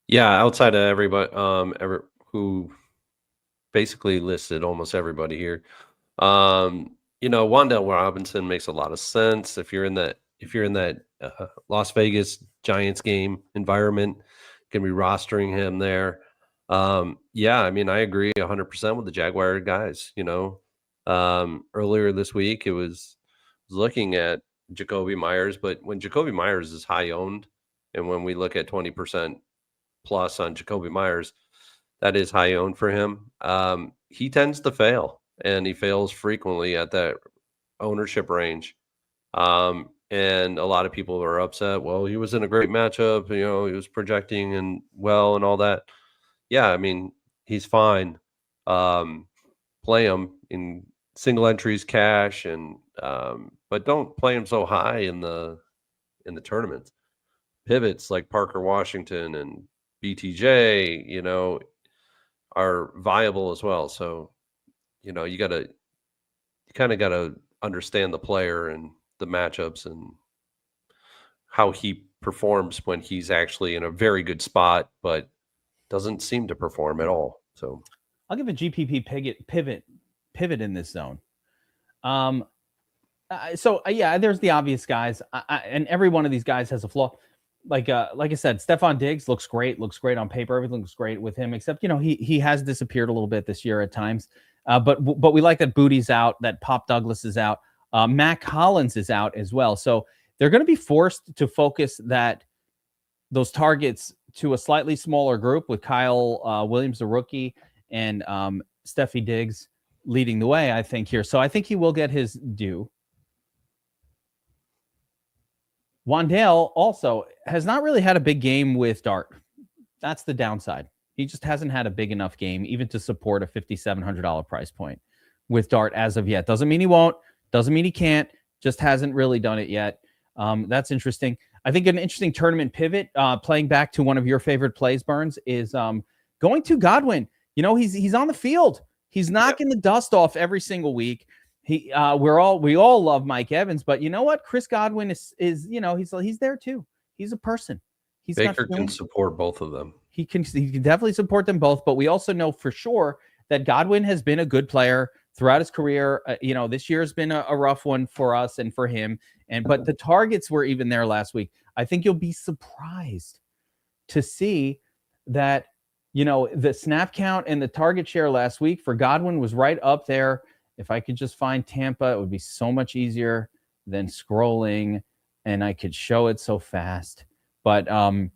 Yeah, outside of everybody, who basically listed almost everybody here. Wandale Robinson makes a lot of sense if you're in that Las Vegas Giants game environment. Can be rostering him there. I mean, I agree 100% with the Jaguar guys. Earlier this week it was was looking at Jacoby Myers, but when Jacoby Myers is high owned, and when we look at 20% plus on Jacoby Myers, that is high owned for him. He tends to fail, and he fails frequently at that ownership range. And a lot of people are upset. Well, he was in a great matchup, he was projecting and well and all that. Yeah, I mean, he's fine. Play him in single entries, cash, and but don't play him so high in the tournaments. Pivots like Parker Washington and BTJ, are viable as well. So, you kind of got to understand the player and the matchups and how he performs when he's actually in a very good spot, but doesn't seem to perform at all. So I'll give a GPP pivot in this zone. There's the obvious guys, and every one of these guys has a flaw. Like I said, Stephon Diggs looks great on paper. Everything looks great with him, except he has disappeared a little bit this year at times. But we like that Booty's out, that Pop Douglas is out, Mac Hollins is out as well. So they're going to be forced to focus those targets to a slightly smaller group with Kyle Williams, the rookie, and Steffi Diggs leading the way, I think, here. So I think he will get his due. Wan'Dale also has not really had a big game with Dart. That's the downside. He just hasn't had a big enough game even to support a $5,700 price point with Dart as of yet. Doesn't mean he won't. Doesn't mean he can't. Just hasn't really done it yet. That's interesting. I think an interesting tournament pivot, playing back to one of your favorite plays, Burns, is going to Godwin. He's on the field. He's knocking the dust off every single week. We all love Mike Evans, but you know what? Chris Godwin is he's there too. He's a person. Baker can support both of them. He can definitely support them both, but we also know for sure that Godwin has been a good player throughout his career. This year has been a rough one for us and for him. But the targets were even there last week. I think you'll be surprised to see that, the snap count and the target share last week for Godwin was right up there. If I could just find Tampa, it would be so much easier than scrolling, and I could show it so fast. But, Godwin,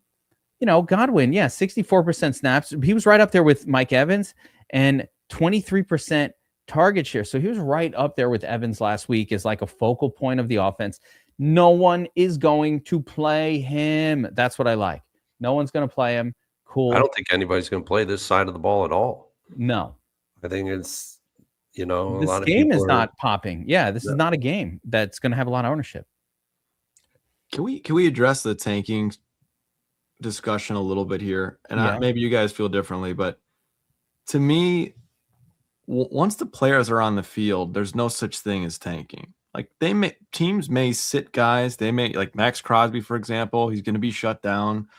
64% snaps. He was right up there with Mike Evans and 23% target share. So he was right up there with Evans last week as like a focal point of the offense. No one is going to play him. That's what I like. No one's going to play him. Cool. I don't think anybody's going to play this side of the ball at all. No. I think it's, this game is not popping. Yeah, this is not a game that's going to have a lot of ownership. Can we address the tanking discussion a little bit here? And maybe you guys feel differently, but to me, once the players are on the field, there's no such thing as tanking. Like teams may sit guys. They may, like Max Crosby, for example, he's going to be shut down.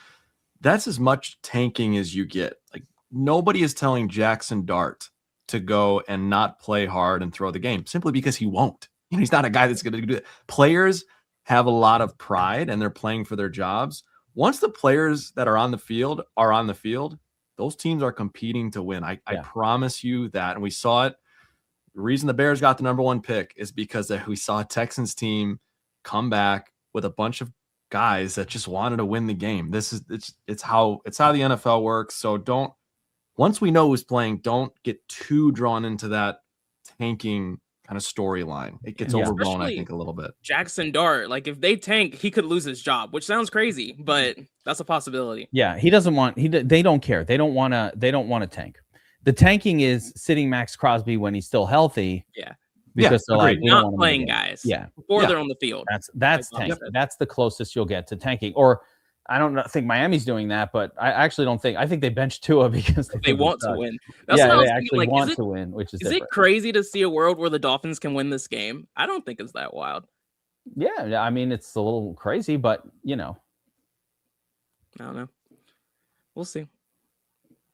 That's as much tanking as you get. Like nobody is telling Jackson Dart to go and not play hard and throw the game simply because he won't. He's not a guy that's going to do it. Players have a lot of pride and they're playing for their jobs. Once the players that are on the field, those teams are competing to win. I promise you that. And we saw it. The reason the Bears got the number 1 pick is because we saw a Texans team come back with a bunch of guys that just wanted to win the game. It's how the NFL works. So once we know who's playing, don't get too drawn into that tanking kind of storyline. It gets overblown, I think, a little bit. Jackson Dart, like if they tank, he could lose his job, which sounds crazy, but that's a possibility. Yeah, they don't care. They don't want to tank. The tanking is sitting Max Crosby when he's still healthy. Yeah. Because they're like, not playing guys. Yeah. Before they're on the field. That's tanking. That's the closest you'll get to tanking. Or I don't think Miami's doing that, but I actually don't think. I think they benched Tua because they want to win. That's they actually want to win, which is different. It crazy to see a world where the Dolphins can win this game? I don't think it's that wild. Yeah, I mean it's a little crazy, but I don't know. We'll see.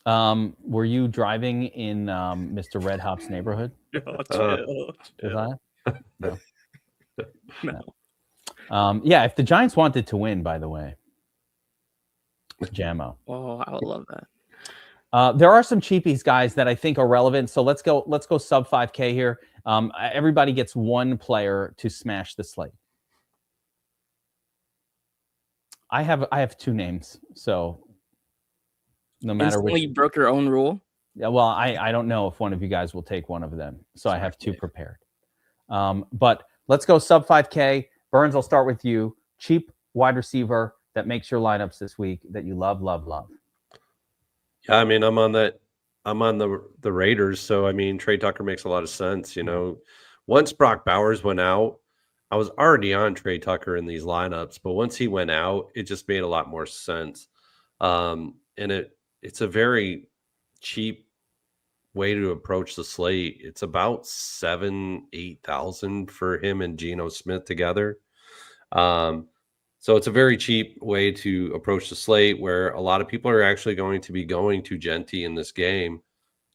Were you driving in Mr. Red Hop's neighborhood? Chill. No. If the Giants wanted to win, by the way. Jammo. Oh, I would love that. There are some cheapies, guys, that I think are relevant. So let's go sub 5K here. Everybody gets one player to smash the slate. I have two names, so no matter Instantly which. broke your own rule. Yeah, well, I don't know if one of you guys will take one of them, so I have two prepared. But let's go sub 5K. Burns, I'll start with you. Cheap wide receiver that makes your lineups this week that you love. Yeah, I mean, I'm on the Raiders, so I mean, Trey Tucker makes a lot of sense. You know, once Brock Bowers went out, I was already on Trey Tucker in these lineups, but once he went out, it just made a lot more sense. And it's a very cheap way to approach the slate. It's about 7,000-8,000 for him and Geno Smith together. So it's a very cheap way to approach the slate where a lot of people are actually going to be going to Genti in this game,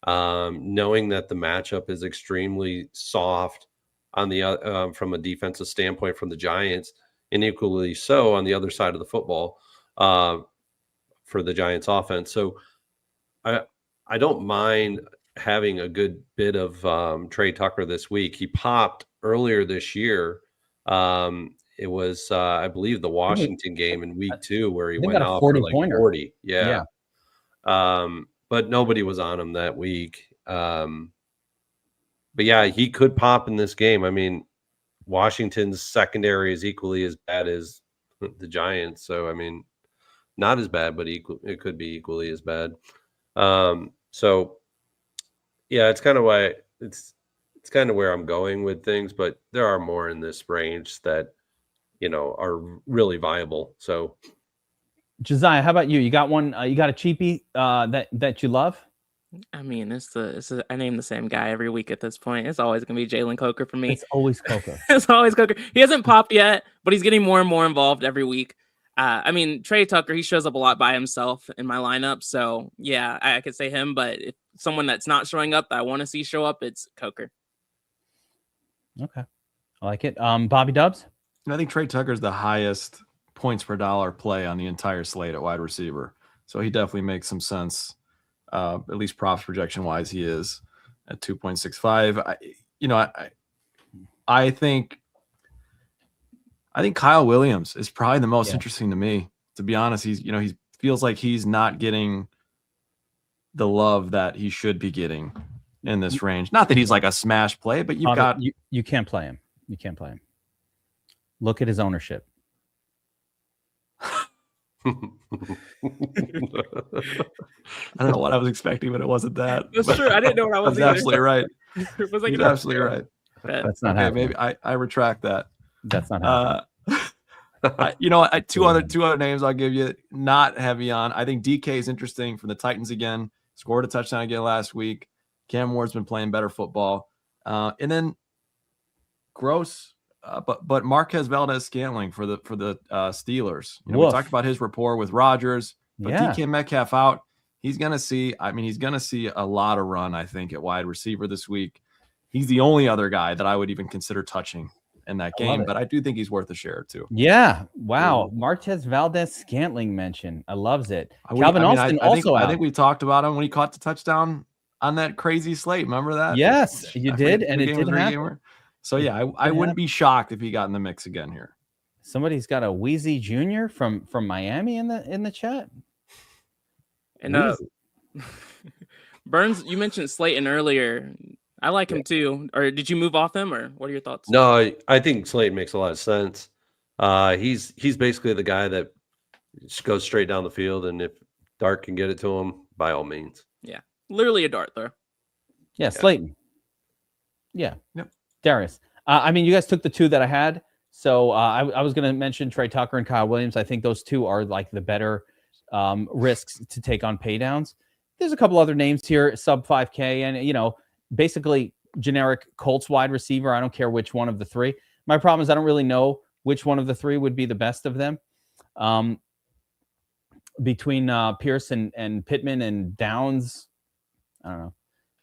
knowing that the matchup is extremely soft on the from a defensive standpoint from the Giants, and equally so on the other side of the football for the Giants offense. So I don't mind having a good bit of Trey Tucker this week. He popped earlier this year. It was, I believe, the Washington game in week 2 where he went off for like 40. Yeah. But nobody was on him that week. But yeah, he could pop in this game. I mean, Washington's secondary is equally as bad as the Giants. So, I mean, not as bad, but it could be equally as bad. So yeah, it's kind of why it's kind of where I'm going with things, but there are more in this range that, you know, are really viable. So Josiah, how about you? You got one? You got a cheapie that you love? I mean, I name the same guy every week at this point. It's always going to be Jalen Coker for me. It's always Coker. It's always Coker. He hasn't popped yet, but he's getting more and more involved every week. I mean, Trey Tucker, he shows up a lot by himself in my lineup. So, yeah, I could say him. But if someone that's not showing up that I want to see show up, it's Coker. Okay. I like it. Bobby Dubs? I think Trey Tucker's the highest points per dollar play on the entire slate at wide receiver. So he definitely makes some sense. At least props projection wise, he is at 2.65. I think Kyle Williams is probably the most interesting to me, to be honest. He feels like he's not getting the love that he should be getting in this range. Not that he's like a smash play, but you can't play him. You can't play him. Look at his ownership. I don't know what I was expecting, but it wasn't that. That's true. I didn't know what I was. That's absolutely right. It was like, you're absolutely right. That's not happening. Maybe I retract that. That's not happening. Two other names I'll give you, not heavy on. I think DK is interesting from the Titans again. Scored a touchdown again last week. Cam Ward's been playing better football. And then gross, but Marquez Valdez-Scantling for the Steelers. We talked about his rapport with Rodgers, but DK Metcalf out. He's gonna see a lot of run, I think, at wide receiver this week. He's the only other guy that I would even consider touching in that game, but I do think he's worth a share too. Yeah. Wow. Marquez Valdez-Scantling mention. I loves it. Calvin Austin also out. I think we talked about him when he caught the touchdown on that crazy slate. Remember that? Yes, you did. And it didn't happen. So yeah, I wouldn't be shocked if he got in the mix again here. Somebody's got a Wheezy Jr. from Miami in the chat. And Burns, you mentioned Slayton earlier. I like him too. Or did you move off him, or what are your thoughts? No, I think Slayton makes a lot of sense. He's basically the guy that just goes straight down the field, and if Dart can get it to him, by all means. Yeah, literally a dart throw. Yeah, Slayton. Yeah. Yep. Darius. I mean, you guys took the two that I had. So I was going to mention Trey Tucker and Kyle Williams. I think those two are like the better risks to take on pay downs. There's a couple other names here, sub 5K, and, basically generic Colts wide receiver. I don't care which one of the three. My problem is I don't really know which one of the three would be the best of them. Between Pierce and Pittman and Downs, I don't know.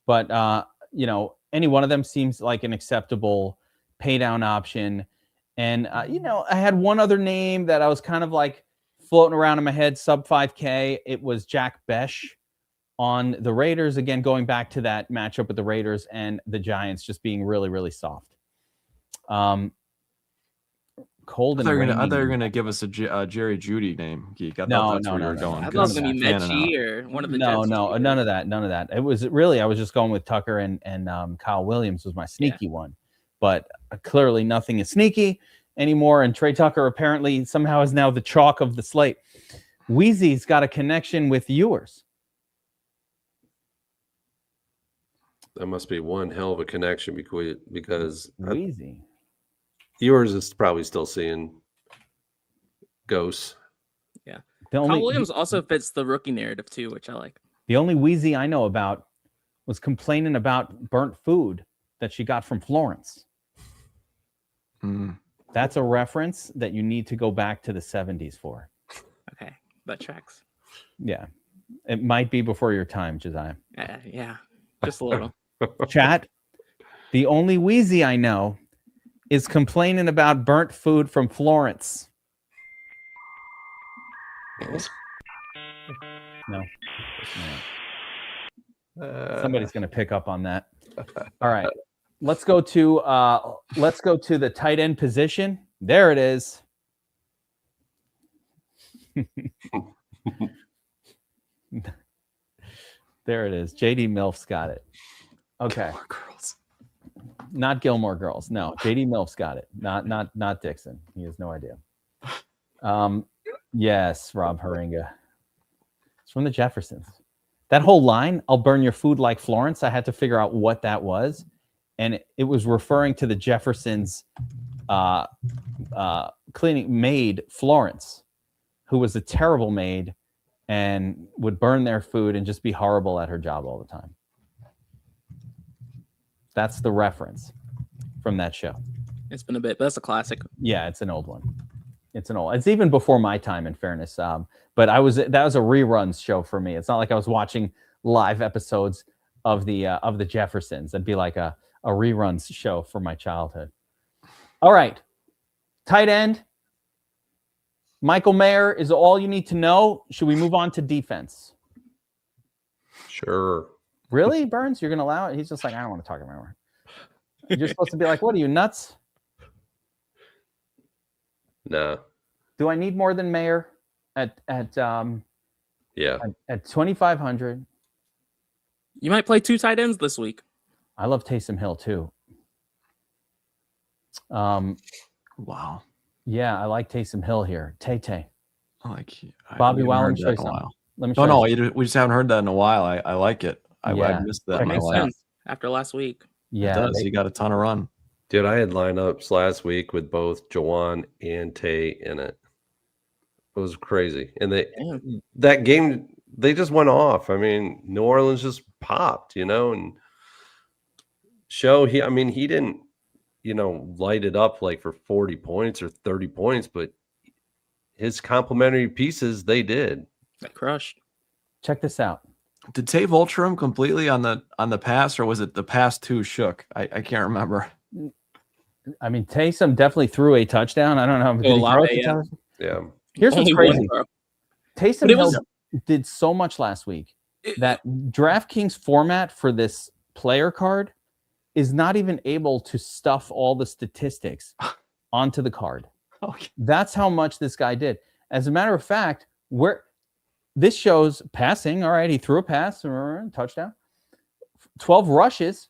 But, any one of them seems like an acceptable pay down option. And, I had one other name that I was kind of like floating around in my head, sub 5K. It was Jack Besh on the Raiders. Again, going back to that matchup with the Raiders and the Giants just being really, really soft. Cold and rainy. I thought you were gonna give us a Jerry Judy name, Geek. I No, thought that's no, where you no, were no, going. I no. thought it was gonna be Good. Mechie or one of the No, Jets no, receivers. none of that. It was really, I was just going with Tucker and Kyle Williams was my sneaky one, but clearly nothing is sneaky anymore. And Trey Tucker apparently somehow is now the chalk of the slate. Wheezy's got a connection with yours. That must be one hell of a connection because Wheezy. yours is probably still seeing ghosts. Yeah. Kyle Kyle Williams also fits the rookie narrative too, which I like. The only Wheezy I know about was complaining about burnt food that she got from Florence. That's a reference that you need to go back to the 70s for. Okay, that tracks. Yeah. It might be before your time, Josiah. Yeah, just a little. Chat, the only Wheezy I know is complaining about burnt food from Florence. No. Somebody's going to pick up on that. All right. Let's go to the tight end position. There it is. There it is. JD Milf's got it. Okay. Gilmore Girls. Not Gilmore Girls. No, JD Milf's got it. Not Dixon. He has no idea. Yes, Rob Haringa. It's from the Jeffersons. That whole line, "I'll burn your food like Florence," I had to figure out what that was. And it was referring to the Jeffersons cleaning maid, Florence, who was a terrible maid and would burn their food and just be horrible at her job all the time. That's the reference from that show. It's been a bit, but that's a classic. Yeah, it's an old one. It's even before my time, in fairness. But that was a reruns show for me. It's not like I was watching live episodes of the Jeffersons. It'd be like a reruns show for my childhood. All right, tight end. Michael Mayer is all you need to know. Should we move on to defense? Sure. Really, Burns? You're going to allow it? He's just like, I don't want to talk about it. You're supposed to be like, what are you, nuts? Nah. Do I need more than Mayer at 2,500? You might play two tight ends this week. I love Taysom Hill too. Wow. Yeah, I like Taysom Hill here. Tay. Bobby Wow, let me show you something. We just haven't heard that in a while. I like it. I missed that. It makes sense after last week. Yeah, it does. He got a ton of run. Dude, I had lineups last week with both Jawan and Tay in it. It was crazy. And that game, they just went off. I mean, New Orleans just popped, and he didn't, light it up like for 40 points or 30 points, but his complementary pieces, they did. That crushed. Check this out. Did Tay vulture him completely on the pass, or was it the pass two shook? I can't remember. I mean, Taysom definitely threw a touchdown. I don't know. Did he throw a touchdown? Yeah. Here's what's crazy. Taysom Hill did so much last week that DraftKings format for this player card is not even able to stuff all the statistics onto the card. Okay. That's how much this guy did. As a matter of fact, this shows passing. All right, he threw a pass, touchdown. 12 rushes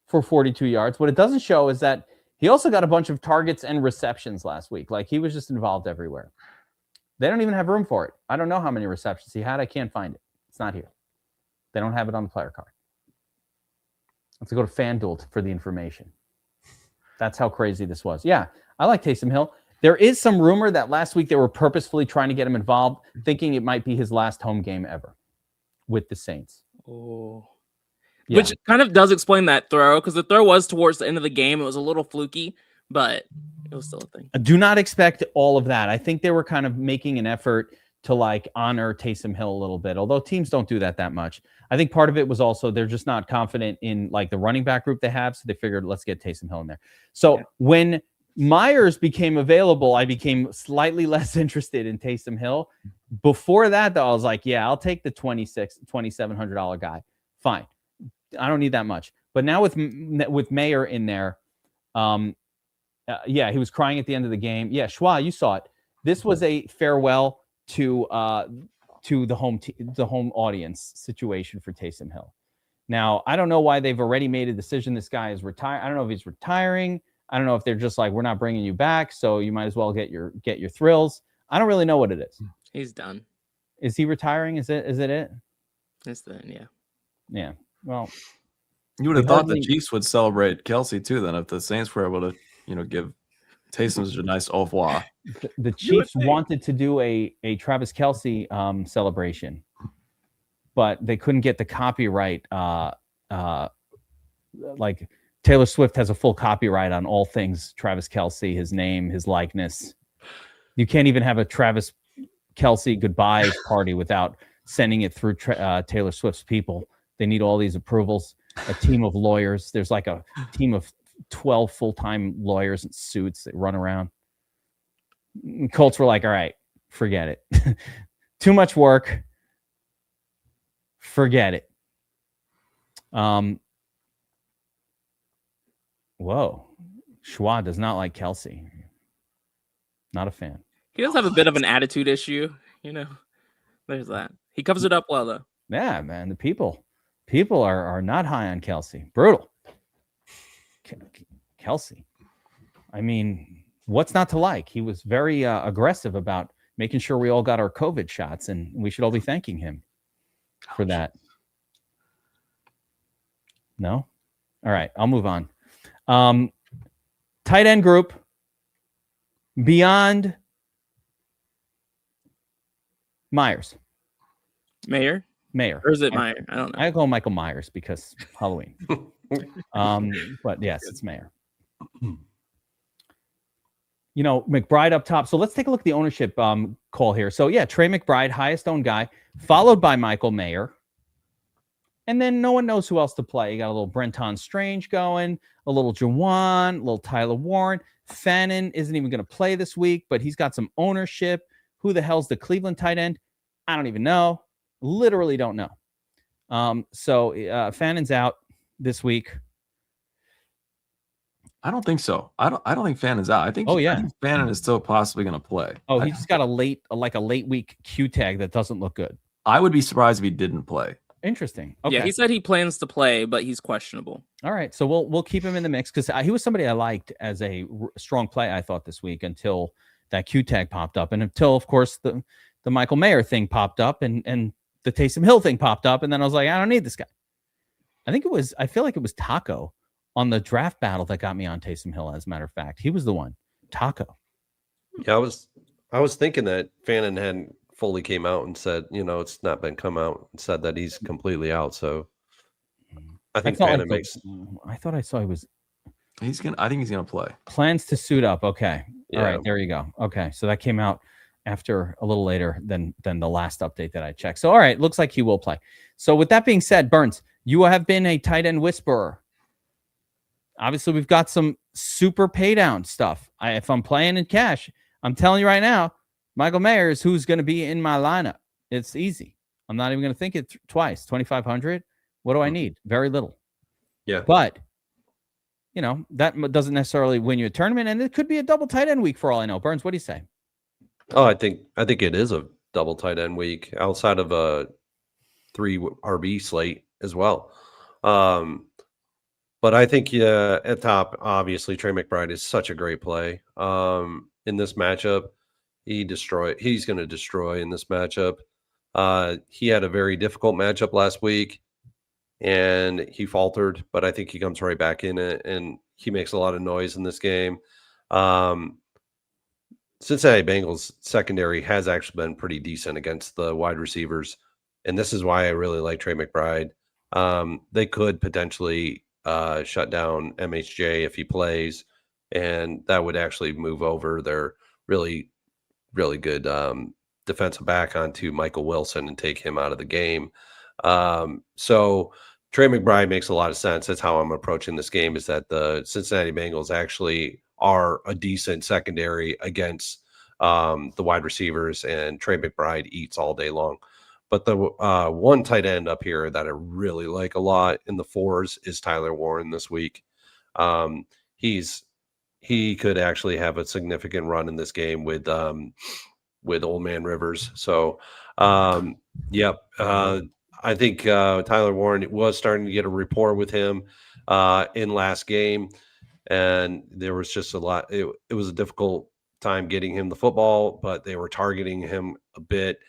for 42 yards. What it doesn't show is that he also got a bunch of targets and receptions last week. Like, he was just involved everywhere. They don't even have room for it. I don't know how many receptions he had. I can't find it. It's not here. They don't have it on the player card. Let's go to FanDuel for the information. That's how crazy this was. Yeah, I like Taysom Hill. There is some rumor that last week they were purposefully trying to get him involved, thinking it might be his last home game ever with the Saints. Oh. Yeah. Which kind of does explain that throw, because the throw was towards the end of the game. It was a little fluky, but it was still a thing. Do not expect all of that. I think they were kind of making an effort to honor Taysom Hill a little bit, although teams don't do that much. I think part of it was also they're just not confident in the running back group they have, so they figured let's get Taysom Hill in there. So when Myers became available, I became slightly less interested in Taysom Hill, Before that, though, I was like, yeah, I'll take the $2,700 guy. Fine. I don't need that much. But now with Mayer in there, yeah, he was crying at the end of the game. Yeah, Schwa, you saw it. This was a farewell to the home audience situation for Taysom Hill. Now, I don't know why they've already made a decision. This guy is retired. I don't know if he's retiring. I don't know if they're just like, we're not bringing you back, so you might as well get your thrills. I don't really know what it is. He's done. Is he retiring? Is it? It's done. Yeah. Yeah. Well, you would have thought the Chiefs would celebrate Kelsey too. Then, if the Saints were able to, give Taysom a nice au revoir. The Chiefs wanted to do a Travis Kelsey celebration, but they couldn't get the copyright. Like Taylor Swift has a full copyright on all things Travis Kelsey, his name, his likeness. You can't even have a Travis Kelsey goodbye party without sending it through Taylor Swift's people. They need all these approvals, a team of lawyers. There's like a team of 12 full-time lawyers in suits that run around. And Colts were like, all right, forget it. Too much work. Forget it. Whoa. Schwa does not like Kelsey. Not a fan. He does have a bit of an attitude issue, There's that. He covers it up well, though. Yeah, man. The people are not high on Kelsey. Brutal. Kelsey. I mean, what's not to like? He was very aggressive about making sure we all got our COVID shots, and we should all be thanking him for that. No? All right, I'll move on. Tight end group. Beyond Myers. Mayer? Or is it Meyer? I don't know. I call him Michael Myers because Halloween. But yes, it's Mayer. McBride up top. So let's take a look at the ownership call here. So yeah, Trey McBride, highest owned guy, followed by Michael Mayer. And then no one knows who else to play. You got a little Brenton Strange going, a little Jawan, a little Tyler Warren. Fannin isn't even going to play this week, but he's got some ownership. Who the hell's the Cleveland tight end? I don't even know. Literally don't know. So Fannin's out this week. I don't think so. I don't think Fannin's out. I think Fannin is still possibly going to play. Oh, he just got a late week Q tag that doesn't look good. I would be surprised if he didn't play. Interesting. Okay. Yeah, he said he plans to play, but he's questionable. All right, so we'll keep him in the mix because he was somebody I liked as a strong play, I thought, this week until that Q tag popped up, and until, of course, the Michael Mayer thing popped up, and the Taysom Hill thing popped up, and then I was like, I don't need this guy. I feel like it was Taco on the draft battle that got me on Taysom Hill. As a matter of fact, he was the one. Taco. Yeah, I was thinking that Fannin hadn't fully came out and said, it's not been come out and said that he's completely out. So I think Fannin makes. I thought I saw he was. I think he's gonna play. Plans to suit up. Okay. Yeah. All right. There you go. Okay. So that came out after a little later than the last update that I checked. So all right, looks like he will play. So with that being said, Burns, you have been a tight end whisperer. Obviously, we've got some super pay down stuff. If I'm playing in cash, I'm telling you right now, Michael Mayer is who's going to be in my lineup. It's easy. I'm not even going to think it twice. 2,500. What do I need? Very little. Yeah. But, that doesn't necessarily win you a tournament, and it could be a double tight end week for all I know. Burns, what do you say? Oh, I think it is a double tight end week outside of a 3 RB slate as well. But I think at top, obviously Trey McBride is such a great play. In this matchup, he's going to destroy in this matchup. He had a very difficult matchup last week and he faltered, but I think he comes right back in it and he makes a lot of noise in this game. Cincinnati Bengals secondary has actually been pretty decent against the wide receivers. And this is why I really like Trey McBride. They could potentially shut down MHJ if he plays, and that would actually move over their really, really good defensive back onto Michael Wilson and take him out of the game. So Trey McBride makes a lot of sense. That's how I'm approaching this game, is that the Cincinnati Bengals actually are a decent secondary against the wide receivers, and Trey McBride eats all day long. But the one tight end up here that I really like a lot in the 4s is Tyler Warren this week. He could actually have a significant run in this game with Old Man Rivers. So, I think Tyler Warren was starting to get a rapport with him in last game, and there was just a lot. It was a difficult time getting him the football, but they were targeting him a bit,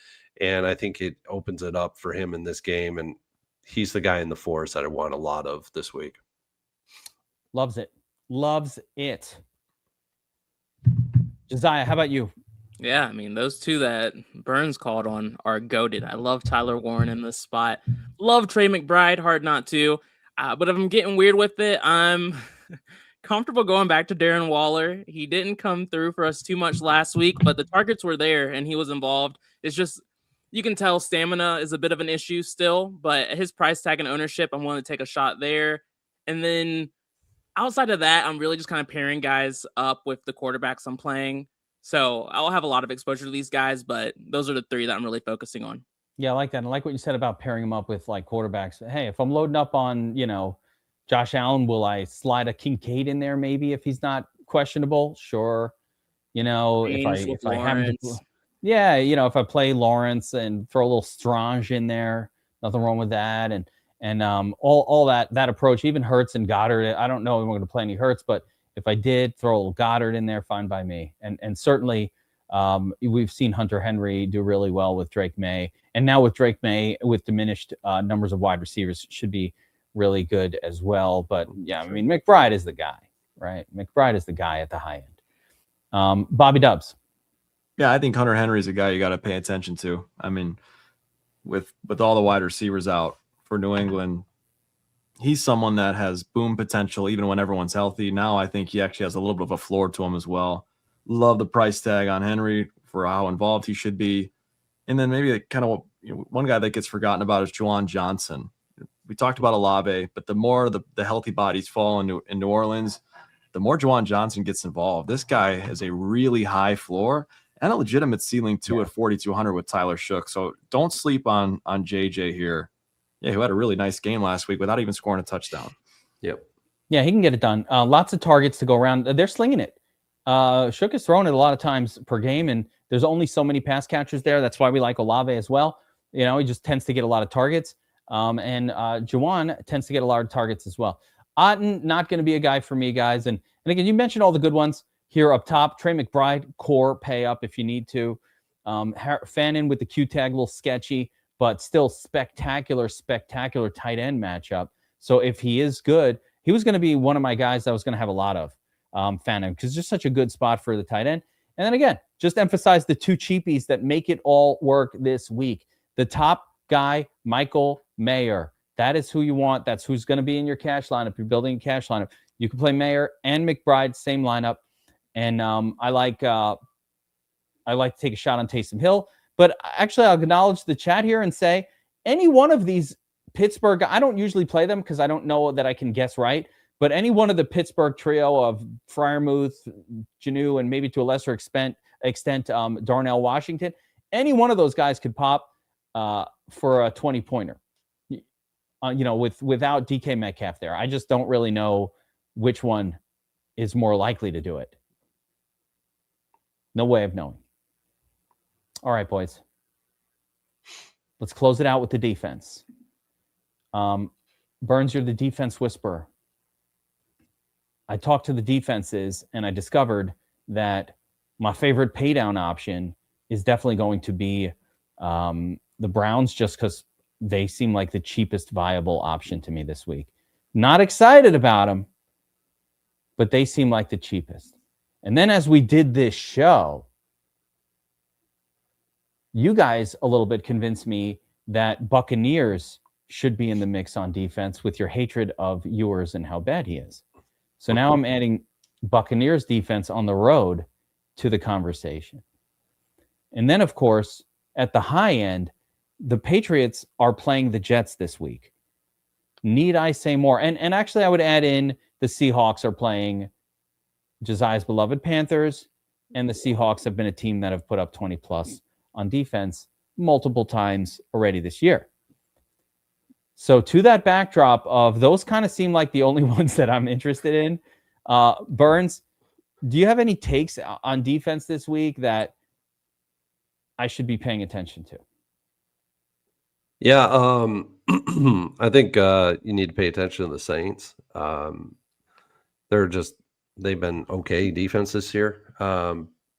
and I think it opens it up for him in this game. And he's the guy in the 4s that I want a lot of this week. Loves it. Josiah, how about you? Yeah, I mean, those two that Burns called on are goated. I love Tyler Warren in this spot. Love Trey McBride, hard not to. But if I'm getting weird with it, I'm comfortable going back to Darren Waller. He didn't come through for us too much last week, but the targets were there and he was involved. It's just, you can tell stamina is a bit of an issue still, but his price tag and ownership, I'm willing to take a shot there. And then outside of that, I'm really just kind of pairing guys up with the quarterbacks I'm playing. So I'll have a lot of exposure to these guys, but those are the 3 that I'm really focusing on. Yeah, I like that. And I like what you said about pairing them up with like quarterbacks. Hey, if I'm loading up on, Josh Allen, will I slide a Kincaid in there maybe if he's not questionable? Sure. If I happen to, if I play Lawrence and throw a little Strange in there, nothing wrong with that. And all that approach, even Hurts and Goddard. I don't know if I'm going to play any Hurts, but if I did throw a little Goddard in there, fine by me. And certainly we've seen Hunter Henry do really well with Drake May. And now with Drake May, with diminished numbers of wide receivers, should be really good as well. But yeah, I mean, McBride is the guy, right? McBride is the guy at the high end. Bobby Dubs. Yeah, I think Hunter Henry is a guy you got to pay attention to. I mean, with all the wide receivers out for New England, he's someone that has boom potential even when everyone's healthy. Now I think he actually has a little bit of a floor to him as well. Love the price tag on Henry for how involved he should be. And then maybe kind of one guy that gets forgotten about is Juwan Johnson. We talked about Olave, but the more the healthy bodies fall in New Orleans, the more Juwan Johnson gets involved. This guy has a really high floor and a legitimate ceiling too at 4,200 with Tyler Shook. So don't sleep on JJ here. Yeah, who had a really nice game last week without even scoring a touchdown. Yep. Yeah, he can get it done. Lots of targets to go around. They're slinging it. Shook is throwing it a lot of times per game, and there's only so many pass catchers there. That's why we like Olave as well. He just tends to get a lot of targets. And Juwan tends to get a lot of targets as well. Otten, not going to be a guy for me, guys. And again, you mentioned all the good ones here up top. Trey McBride, core, pay up if you need to. Fannin with the Q tag, a little sketchy, but still spectacular tight end matchup. So if he is good, he was going to be one of my guys that I was going to have a lot of Fannin, because it's just such a good spot for the tight end. And then again, just emphasize the 2 cheapies that make it all work this week. The top guy, Michael Mayer. That is who you want. That's who's going to be in your cash lineup. You're building a cash lineup. You can play Mayer and McBride, same lineup. And I like to take a shot on Taysom Hill. But actually, I'll acknowledge the chat here and say any one of these Pittsburgh, I don't usually play them because I don't know that I can guess right. But any one of the Pittsburgh trio of Freiermuth, Janu, and maybe to a lesser extent Darnell Washington, any one of those guys could pop for a 20-pointer. Without DK Metcalf there. I just don't really know which one is more likely to do it. No way of knowing. All right, boys. Let's close it out with the defense. Burns, you're the defense whisperer. I talked to the defenses, and I discovered that my favorite paydown option is definitely going to be the Browns, just because they seem like the cheapest viable option to me this week. Not excited about them, but they seem like the cheapest. And then as we did this show, you guys a little bit convinced me that Buccaneers should be in the mix on defense with your hatred of Ewers and how bad he is. So now I'm adding Buccaneers defense on the road to the conversation. And then, of course, at the high end, the Patriots are playing the Jets this week. Need I say more? And actually, I would add in the Seahawks are playing Josiah's beloved Panthers. and the Seahawks have been a team that have put up 20 plus on defense multiple times already this year. So to that backdrop of those kind of seem like the only ones that I'm interested in. Burns, do you have any takes on defense this week that I should be paying attention to? Yeah, I think you need to pay attention to the Saints. They've been okay defense this year.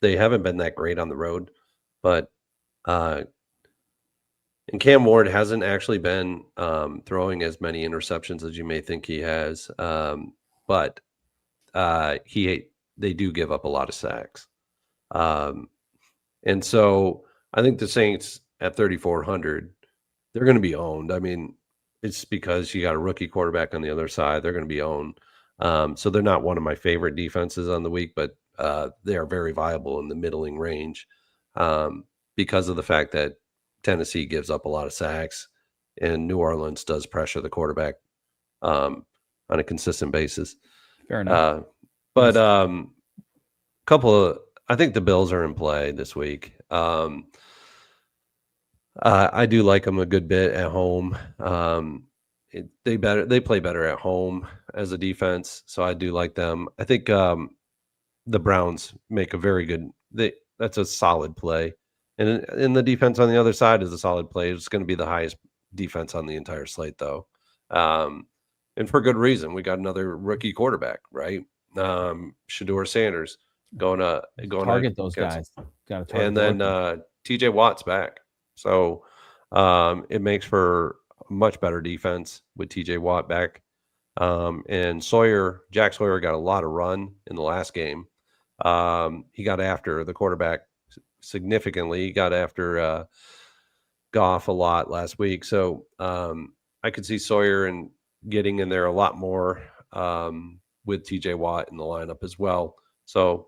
They haven't been that great on the road, but and Cam Ward hasn't actually been throwing as many interceptions as you may think he has, but they do give up a lot of sacks, and so I think the Saints at 3,400, they're going to be owned. I mean, it's because you got a rookie quarterback on the other side. They're going to be owned. So they're not one of my favorite defenses on the week, but they are very viable in the middling range because of the fact that Tennessee gives up a lot of sacks and New Orleans does pressure the quarterback on a consistent basis. Fair enough. But I think the Bills are in play this week. I do like them a good bit at home. They play better at home as a defense, so I do like them. I think the Browns make a very good. That's a solid play, and the defense on the other side is a solid play. It's going to be the highest defense on the entire slate, though, and for good reason. We got another rookie quarterback, right? Shedeur Sanders going to target those guys. Got to and then T.J. Watt's back. So it makes for a much better defense with TJ Watt back. And Jack Sawyer got a lot of run in the last game. He got after the quarterback significantly. He got after Goff a lot last week. So I could see Sawyer and getting in there a lot more with TJ Watt in the lineup as well. So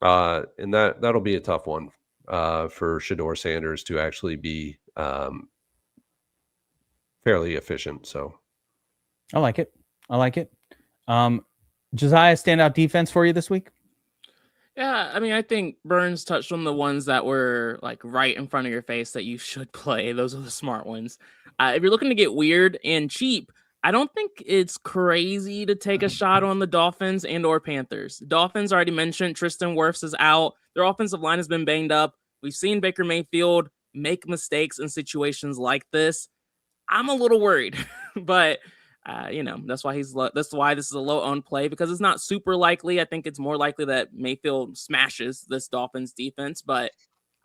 and that'll be a tough one for Shedeur Sanders to actually be fairly efficient. So I like it. Josiah, standout defense for you this week? Yeah, I mean, I think Burns touched on the ones that were like right in front of your face that you should play. Those are the smart ones. If you're looking to get weird and cheap, I don't think it's crazy to take a shot on the Dolphins and or Panthers. Dolphins already mentioned Tristan Wirfs is out. Their offensive line has been banged up. We've seen Baker Mayfield make mistakes in situations like this. I'm a little worried, but that's why that's why this is a low owned play, because it's not super likely. I think it's more likely that Mayfield smashes this Dolphins defense, but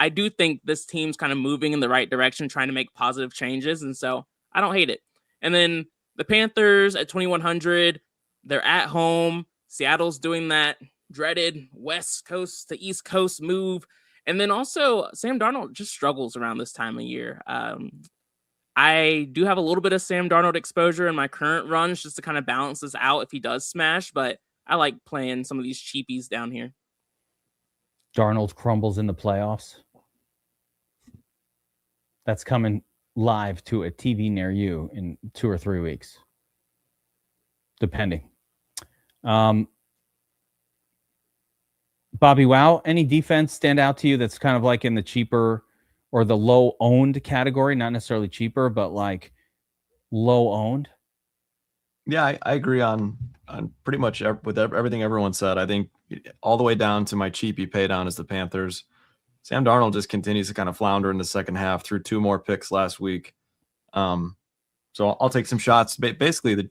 I do think this team's kind of moving in the right direction, trying to make positive changes, and so I don't hate it. And then the Panthers at 2,100, they're at home. Seattle's doing that dreaded West Coast to East Coast move. And then also Sam Darnold just struggles around this time of year. I do have a little bit of Sam Darnold exposure in my current runs just to kind of balance this out if he does smash, but I like playing some of these cheapies down here. Darnold crumbles in the playoffs. That's coming live to a TV near you in 2 or 3 weeks, depending. BobbyWow, any defense stand out to you that's kind of like in the cheaper or the low owned category? Not necessarily cheaper, but like low owned. Yeah, I agree on pretty much with everything everyone said. I think all the way down to my cheapie pay down is the Panthers. Sam Darnold just continues to kind of flounder in the second half, threw 2 more picks last week. So I'll take some shots. Basically, the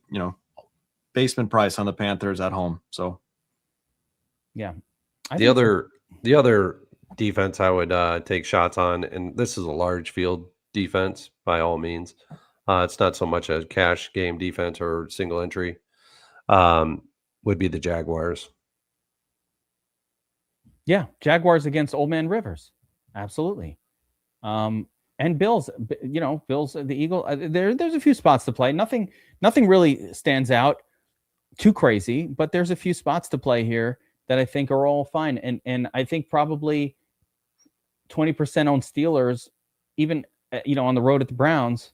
basement price on the Panthers at home. So yeah, the other defense I would take shots on, and this is a large field defense by all means. It's not so much a cash game defense or single entry. Would be the Jaguars. Yeah, Jaguars against Old Man Rivers. Absolutely. And Bills, Bills, the Eagle, there's a few spots to play. Nothing really stands out too crazy, but there's a few spots to play here that I think are all fine. And I think probably 20% owned Steelers, even, on the road at the Browns,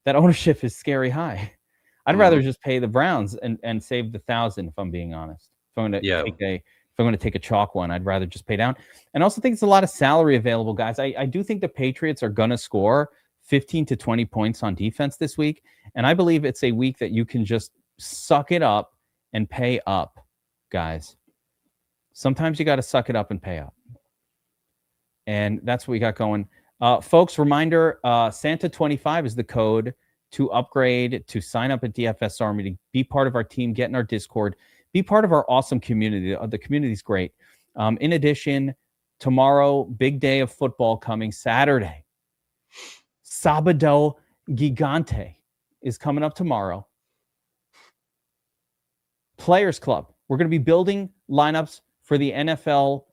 that ownership is scary high. I'd rather just pay the Browns and save the 1,000, if I'm being honest. If I'm going to if I'm going to take a chalk one, I'd rather just pay down. And I also think it's a lot of salary available, guys. I do think the Patriots are going to score 15 to 20 points on defense this week. And I believe it's a week that you can just suck it up and pay up, guys. Sometimes you got to suck it up and pay up. And that's what we got going. Folks, reminder, Santa25 is the code to upgrade, to sign up at DFS Army, to be part of our team, get in our Discord, be part of our awesome community. The community's great. In addition, tomorrow, big day of football coming. Saturday, Sabado Gigante is coming up tomorrow. Players Club. We're going to be building lineups for the NFL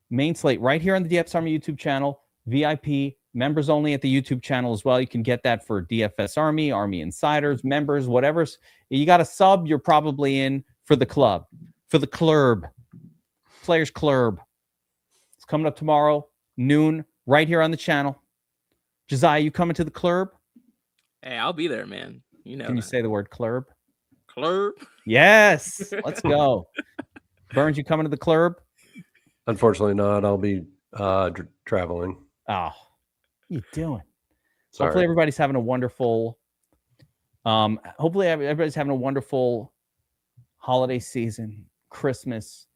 main slate right here on the DFS Army YouTube channel. VIP, members only at the YouTube channel as well. You can get that for DFS Army, Army Insiders, members, whatever. You got a sub, you're probably in for the club, for the club, Players Club. It's coming up tomorrow, noon, right here on the channel. Josiah, you coming to the club? Hey, I'll be there, man. You know. Can you say the word club? Club? Yes. Let's go. Burns, you coming to the club? Unfortunately not. I'll be traveling. Oh, what are you doing? Sorry. Hopefully everybody's having a wonderful holiday season, Christmas,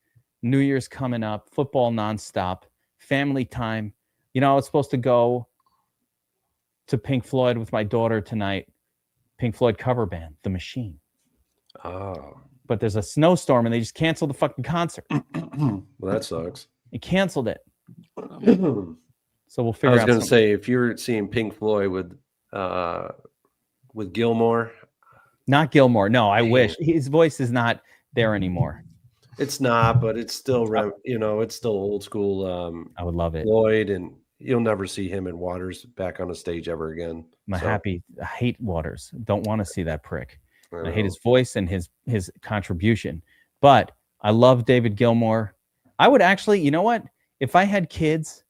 New Year's coming up, football nonstop, family time. You know, I was supposed to go to Pink Floyd with my daughter tonight. Pink Floyd cover band, The Machine. Oh. But there's a snowstorm and they just canceled the fucking concert. Well, that sucks. They canceled it. So we'll figure out. I was going to say, if you're seeing Pink Floyd with Gilmore. Not Gilmore. No, I wish. His voice is not there anymore. It's not, but it's still, it's still old school. I would love it. Floyd, and you'll never see him and Waters back on a stage ever again. I hate Waters. Don't want to see that prick. I hate his voice and his contribution. But I love David Gilmour. I would actually, you know what? If I had kids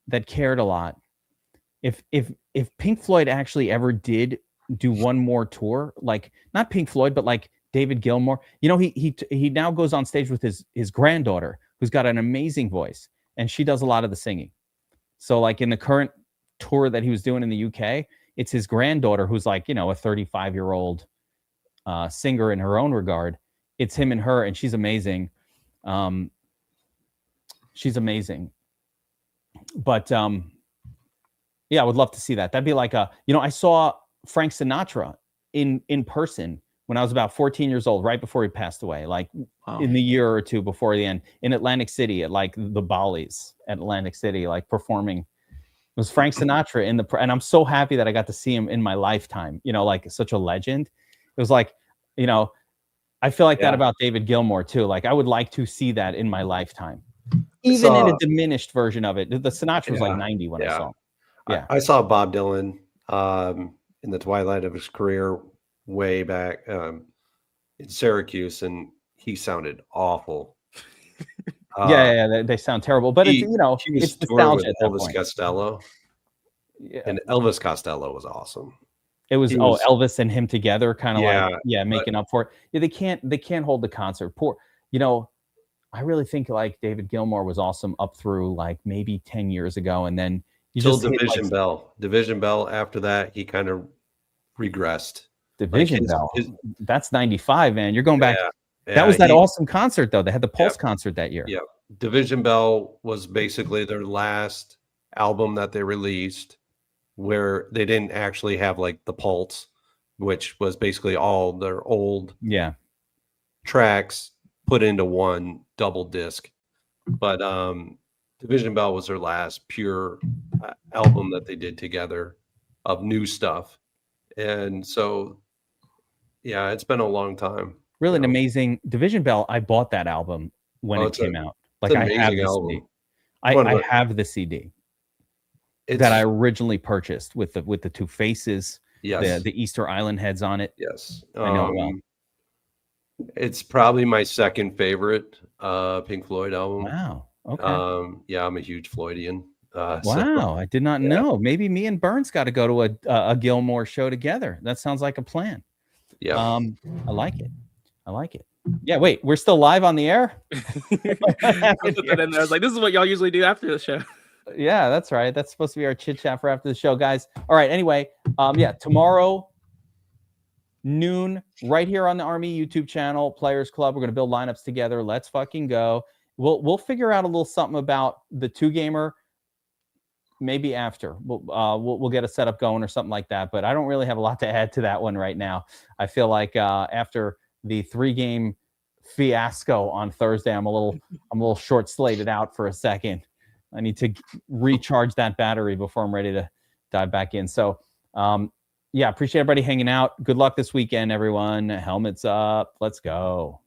that cared a lot, if Pink Floyd actually ever did do one more tour, like not Pink Floyd, but like David Gilmour, you know, he now goes on stage with his granddaughter, who's got an amazing voice, and she does a lot of the singing. So like in the current tour that he was doing in the UK, it's his granddaughter who's like, you know, a 35-year-old singer in her own regard. It's him and her, and she's amazing. She's amazing. But yeah, I would love to see that. That'd be like I saw Frank Sinatra in person when I was about 14 years old, right before he passed away, like in the year or two before the end, in Atlantic City at like the Bollies at Atlantic City, like performing. It was Frank Sinatra and I'm so happy that I got to see him in my lifetime, you know, like such a legend. It was like, you know, I feel like that about David Gilmour too. Like I would like to see that in my lifetime, even in a diminished version of it. The Sinatra was like 90 when I saw him. Yeah, I saw Bob Dylan in the twilight of his career way back in Syracuse, and he sounded awful. They sound terrible, but it's, you know, it's nostalgia. Elvis Costello, and Elvis Costello was awesome. It was Elvis and him together, kind of making up for it. Yeah, they can't hold the concert. You know, I really think like David Gilmour was awesome up through like maybe 10 years ago, and then Division Bell. After that, he kind of regressed. Division Bell. That's 95, man. You're going back. That was that awesome concert though. They had the Pulse concert that year. Yeah, Division Bell was basically their last album that they released, where they didn't actually have like the Pulse, which was basically all their old tracks put into one double disc. But Division Bell was their last pure album that they did together of new stuff. And so, yeah, it's been a long time. Really an amazing Division Bell. I bought that album when it came out. Like I have the CD. I have the CD that I originally purchased with the two faces, the Easter Island heads on it. Yes, I know it well. It's probably my second favorite Pink Floyd album. Wow. Okay. Yeah, I'm a huge Floydian. Wow, I did not know. Maybe me and Burns got to go to a Gilmour show together. That sounds like a plan. Yeah. I like it. Yeah, wait, we're still live on the air? I put that in there. I was like, this is what y'all usually do after the show. Yeah, that's right. That's supposed to be our chit chat for after the show, guys. All right. Anyway, tomorrow noon, right here on the Army YouTube channel, Players Club. We're gonna build lineups together. Let's fucking go. We'll figure out a little something about the 2-gamer. Maybe after we'll get a setup going or something like that. But I don't really have a lot to add to that one right now. I feel like after the 3-game fiasco on Thursday, I'm a little short slated out for a second. I need to recharge that battery before I'm ready to dive back in. So, appreciate everybody hanging out. Good luck this weekend, everyone. Helmets up. Let's go.